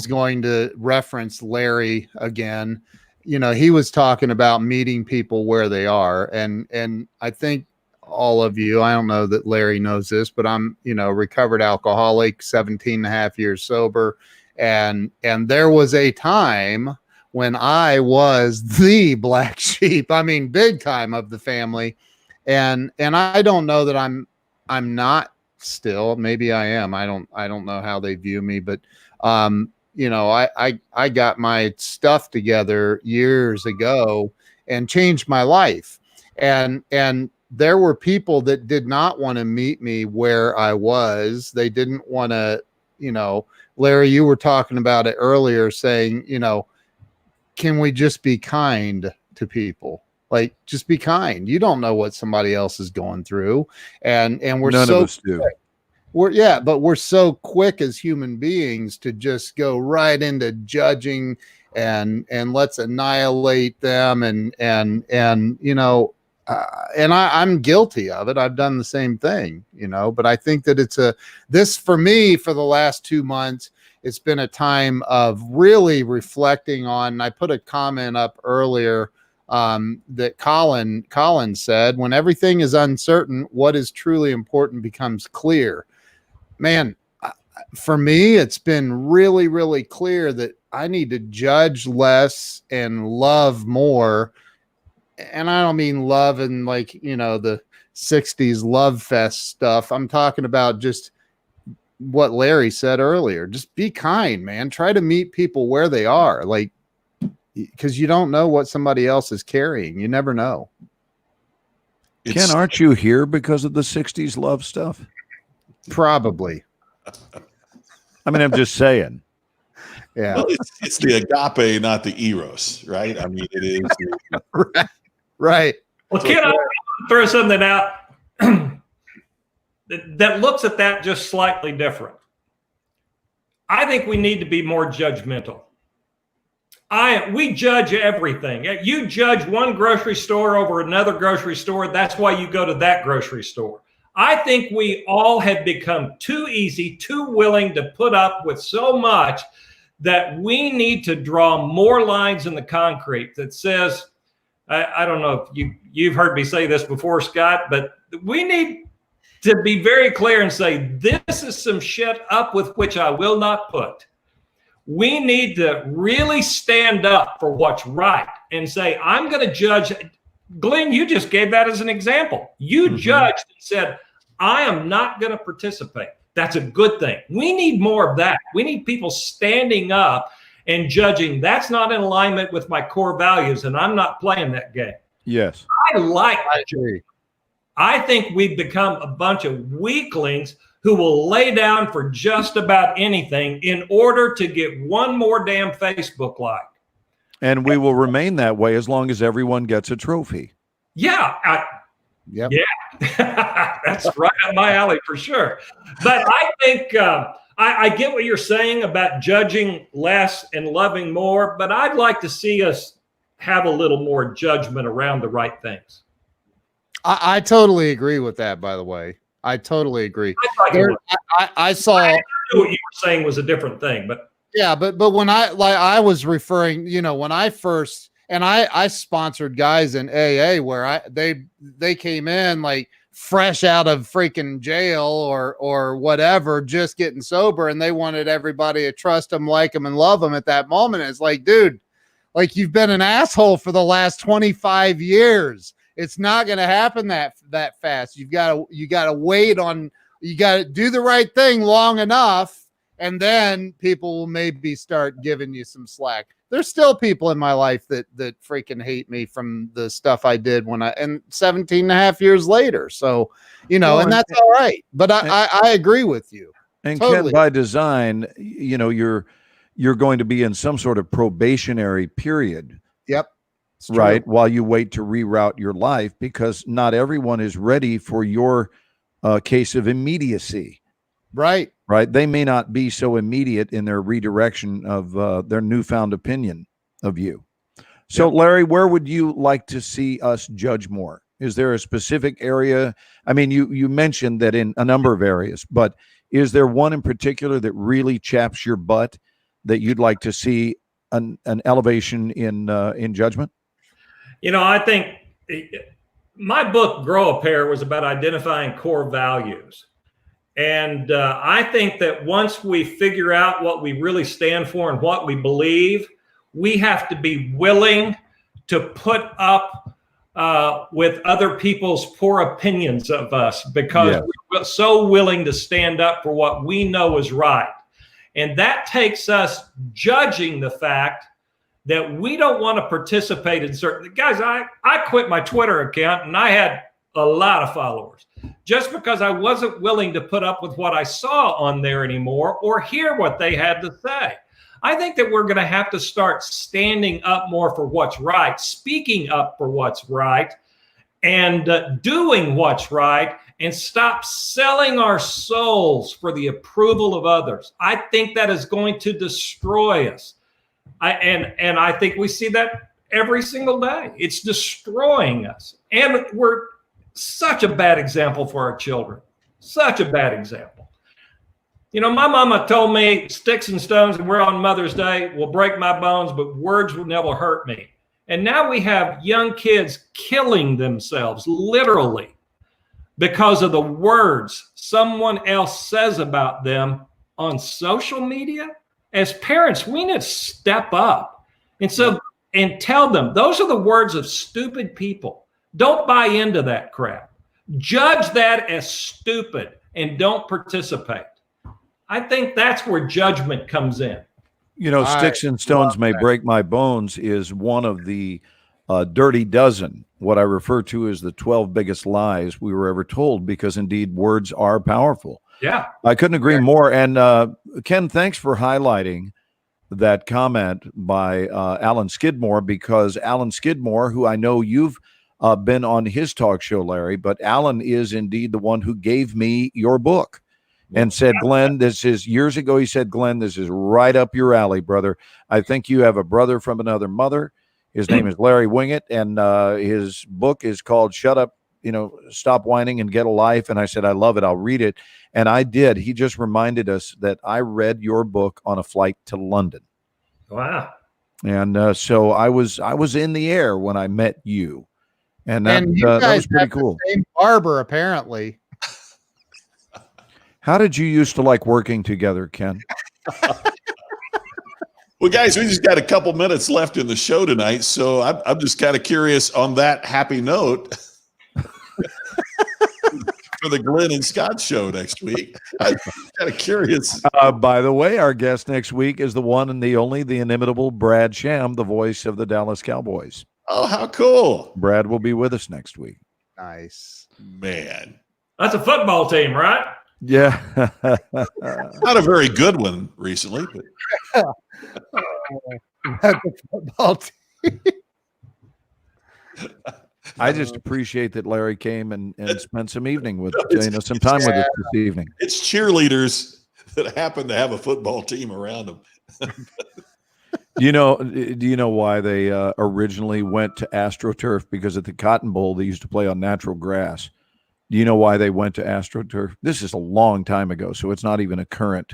Speaker 3: going to reference Larry again. You know, he was talking about meeting people where they are. And I think all of you, I don't know that Larry knows this, but I'm, recovered alcoholic, 17 and a half years sober. And there was a time when I was the black sheep, I mean, big time, of the family. And I don't know that I'm not still. Maybe I am. I don't know how they view me, but I got my stuff together years ago and changed my life. And there were people that did not want to meet me where I was. They didn't want to, Larry, you were talking about it earlier, saying, can we just be kind to people? Like, just be kind. You don't know what somebody else is going through. And we're
Speaker 2: none of us do.
Speaker 3: But we're so quick as human beings to just go right into judging and let's annihilate them. And I'm guilty of it. I've done the same thing, but I think that this for me, for the last 2 months, it's been a time of really reflecting on, and I put a comment up earlier that Colin said, when everything is uncertain, what is truly important becomes clear. Man, for me, it's been really, really clear that I need to judge less and love more. And I don't mean love in like, the 60s love fest stuff. I'm talking about just what Larry said earlier. Just be kind, man. Try to meet people where they are. Like, because you don't know what somebody else is carrying. You never know.
Speaker 2: Ken, aren't you here because of the 60s love stuff?
Speaker 3: Probably.
Speaker 2: I mean, I'm just saying.
Speaker 3: Yeah.
Speaker 1: Well, it's the agape, not the eros, right? I mean, it is.
Speaker 3: Right.
Speaker 4: Well, Ken, I throw something out that looks at that just slightly different. I think we need to be more judgmental. We judge everything. You judge one grocery store over another grocery store. That's why you go to that grocery store. I think we all have become too easy, too willing to put up with so much that we need to draw more lines in the concrete that says, I don't know if you've heard me say this before, Scott, but we need to be very clear and say, this is some shit up with which I will not put. We need to really stand up for what's right and say, I'm going to judge. Glenn, you just gave that as an example. You judged and said, I am not going to participate. That's a good thing. We need more of that. We need people standing up and judging. That's not in alignment with my core values, and I'm not playing that game.
Speaker 2: Yes.
Speaker 3: I agree.
Speaker 4: I think we've become a bunch of weaklings who will lay down for just about anything in order to get one more damn Facebook like.
Speaker 2: And we will remain that way as long as everyone gets a trophy.
Speaker 4: Yeah. Yeah, that's right up my alley for sure. But I think I get what you're saying about judging less and loving more, but I'd like to see us have a little more judgment around the right things.
Speaker 3: I totally agree with that, by the way. I totally agree.
Speaker 4: I saw.
Speaker 3: I
Speaker 4: knew what you were saying was a different thing, but
Speaker 3: Yeah, but when I was referring, when I first, and I sponsored guys in AA where they came in like fresh out of freaking jail or whatever, just getting sober, and they wanted everybody to trust them, like them, and love them at that moment. It's like, dude, like, you've been an asshole for the last 25 years. It's not going to happen that fast. You got to wait on, you got to do the right thing long enough, and then people will maybe start giving you some slack. There's still people in my life that freaking hate me from the stuff I did and 17 and a half years later. So, and that's all right. But I agree with you.
Speaker 2: And
Speaker 3: totally.
Speaker 2: Ken, by design, you're going to be in some sort of probationary period.
Speaker 3: Yep.
Speaker 2: Right. While you wait to reroute your life, because not everyone is ready for your case of immediacy.
Speaker 3: Right.
Speaker 2: Right. They may not be so immediate in their redirection of their newfound opinion of you. So, Larry, where would you like to see us judge more? Is there a specific area? I mean, you mentioned that in a number of areas, but is there one in particular that really chaps your butt that you'd like to see an elevation in judgment?
Speaker 4: I think my book, Grow a Pair, was about identifying core values. And I think that once we figure out what we really stand for and what we believe, we have to be willing to put up with other people's poor opinions of us, because we're so willing to stand up for what we know is right. And that takes us judging the fact that we don't want to participate in certain guys. I quit my Twitter account and I had a lot of followers just because I wasn't willing to put up with what I saw on there anymore or hear what they had to say. I think that we're going to have to start standing up more for what's right, speaking up for what's right, and doing what's right, and stop selling our souls for the approval of others. I think that is going to destroy us. And I think we see that every single day. It's destroying us. And we're such a bad example for our children. Such a bad example. My mama told me sticks and stones, and we're on Mother's Day, will break my bones, but words will never hurt me. And now we have young kids killing themselves, literally, because of the words someone else says about them on social media. As parents, we need to step up and tell them those are the words of stupid people. Don't buy into that crap. Judge that as stupid and don't participate. I think that's where judgment comes in.
Speaker 2: Sticks and stones may break my bones is one of the dirty dozen, what I refer to as the 12 biggest lies we were ever told, because indeed words are powerful.
Speaker 4: Yeah.
Speaker 2: I couldn't agree more. And Ken, thanks for highlighting that comment by Alan Skidmore, because Alan Skidmore, who I know you've been on his talk show, Larry, but Alan is indeed the one who gave me your book and said, Glenn, this is years ago. He said, Glenn, this is right up your alley, brother. I think you have a brother from another mother. His name is Larry Winget, and his book is called Shut Up, Stop Whining and Get a Life. And I said, I love it. I'll read it. And I did. He just reminded us that I read your book on a flight to London.
Speaker 4: Wow.
Speaker 2: And so I was in the air when I met you. And that was pretty cool.
Speaker 3: The same barber, apparently.
Speaker 2: How did you used to like working together, Ken?
Speaker 1: Well, guys, we just got a couple minutes left in the show tonight, so I'm just kind of curious on that happy note for the Glenn and Scott show next week. I'm kind of curious.
Speaker 2: By the way, our guest next week is the one and the only, the inimitable Brad Sham, the voice of the Dallas Cowboys.
Speaker 1: Oh, how cool.
Speaker 2: Brad will be with us next week.
Speaker 3: Nice.
Speaker 1: Man.
Speaker 4: That's a football team, right?
Speaker 2: Yeah.
Speaker 1: Not a very good one recently, but
Speaker 3: That's a football team.
Speaker 2: I just appreciate that Larry came and spent some evening with some time with us this evening.
Speaker 1: It's cheerleaders that happen to have a football team around them.
Speaker 2: Do you know why they originally went to AstroTurf? Because at the Cotton Bowl, they used to play on natural grass. Do you know why they went to AstroTurf? This is a long time ago, so it's not even a current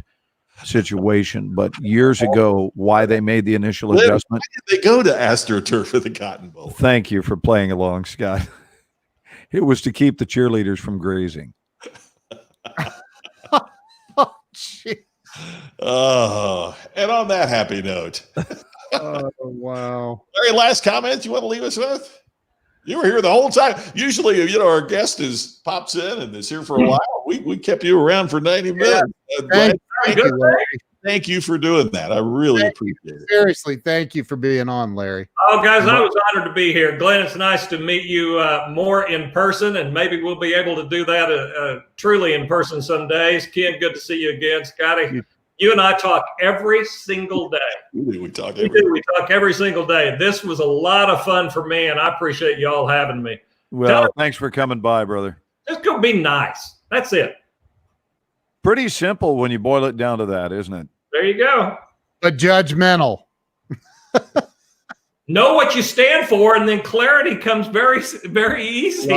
Speaker 2: situation. But years ago, why they made the initial
Speaker 1: Why
Speaker 2: adjustment.
Speaker 1: did they go to AstroTurf for the Cotton Bowl?
Speaker 2: Thank you for playing along, Scott. It was to keep the cheerleaders from grazing.
Speaker 1: Oh, and on that happy note.
Speaker 3: Oh, wow.
Speaker 1: Larry, last comments you want to leave us with? You were here the whole time. Usually, our guest pops in and is here for a while. We kept you around for 90 minutes. Thank you for doing that. I really appreciate it.
Speaker 3: Seriously, thank you for being on, Larry.
Speaker 4: Oh, guys, I was honored to be here. Glenn, it's nice to meet you more in person, and maybe we'll be able to do that truly in person some days. Ken, good to see you again. Scotty, you and I talk every single day.
Speaker 1: We talk
Speaker 4: every single day. This was a lot of fun for me, and I appreciate you all having me.
Speaker 2: Well, thanks for coming by, brother.
Speaker 4: Just go be nice. That's it.
Speaker 2: Pretty simple when you boil it down to that, isn't it?
Speaker 4: There you go.
Speaker 3: But judgmental.
Speaker 4: Know what you stand for, and then clarity comes very, very easy.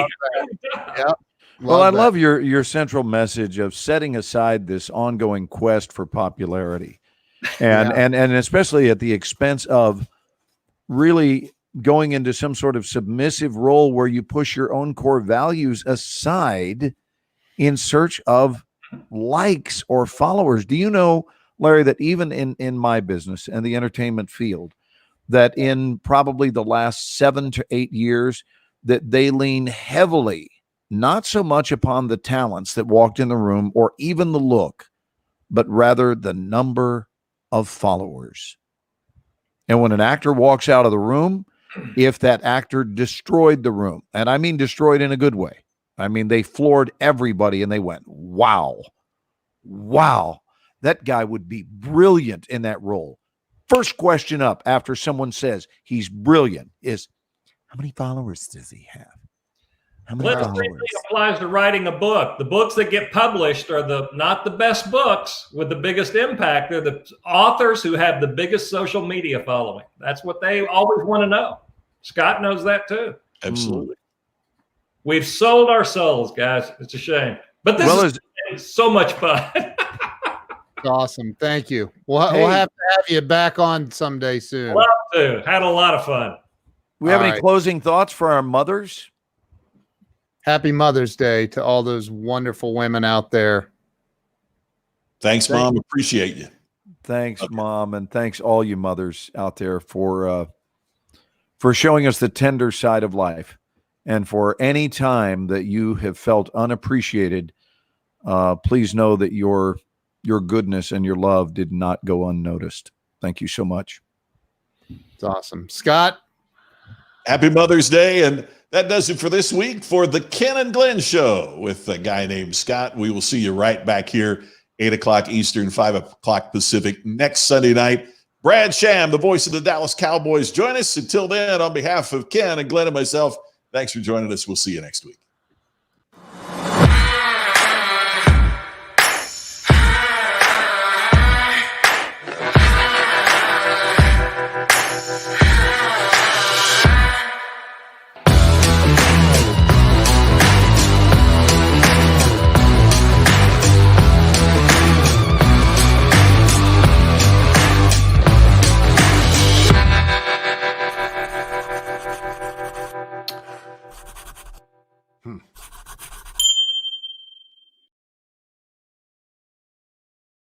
Speaker 3: Yep.
Speaker 2: Well, I love your central message of setting aside this ongoing quest for popularity, and and especially at the expense of really going into some sort of submissive role where you push your own core values aside in search of likes or followers. Do you know, Larry, that even in my business and the entertainment field, that in probably the last 7 to 8 years, that they lean heavily not so much upon the talents that walked in the room or even the look, but rather the number of followers. And when an actor walks out of the room, if that actor destroyed the room, and I mean destroyed in a good way, I mean they floored everybody and they went, wow, that guy would be brilliant in that role. First question up after someone says he's brilliant is, how many followers does he have?
Speaker 4: The same thing applies to writing a book. The books that get published are not the best books with the biggest impact. They're the authors who have the biggest social media following. That's what they always want to know. Scott knows that too.
Speaker 1: Absolutely.
Speaker 4: We've sold our souls, guys. It's a shame. But this is so much fun.
Speaker 3: Awesome. Thank you. We'll have to have you back on someday soon.
Speaker 4: Love to. Had a lot of fun.
Speaker 2: We have any closing thoughts for our mothers?
Speaker 3: Happy Mother's Day to all those wonderful women out there.
Speaker 1: Thanks, Mom. Appreciate you.
Speaker 2: Thanks, Mom, and thanks all you mothers out there for showing us the tender side of life, and for any time that you have felt unappreciated. Please know that your goodness and your love did not go unnoticed. Thank you so much.
Speaker 3: It's awesome, Scott.
Speaker 1: Happy Mother's Day, and that does it for this week for the Ken and Glenn Show with a guy named Scott. We will see you right back here, 8 o'clock Eastern, 5 o'clock Pacific next Sunday night. Brad Sham, the voice of the Dallas Cowboys, join us. Until then, on behalf of Ken and Glenn and myself, thanks for joining us. We'll see you next week.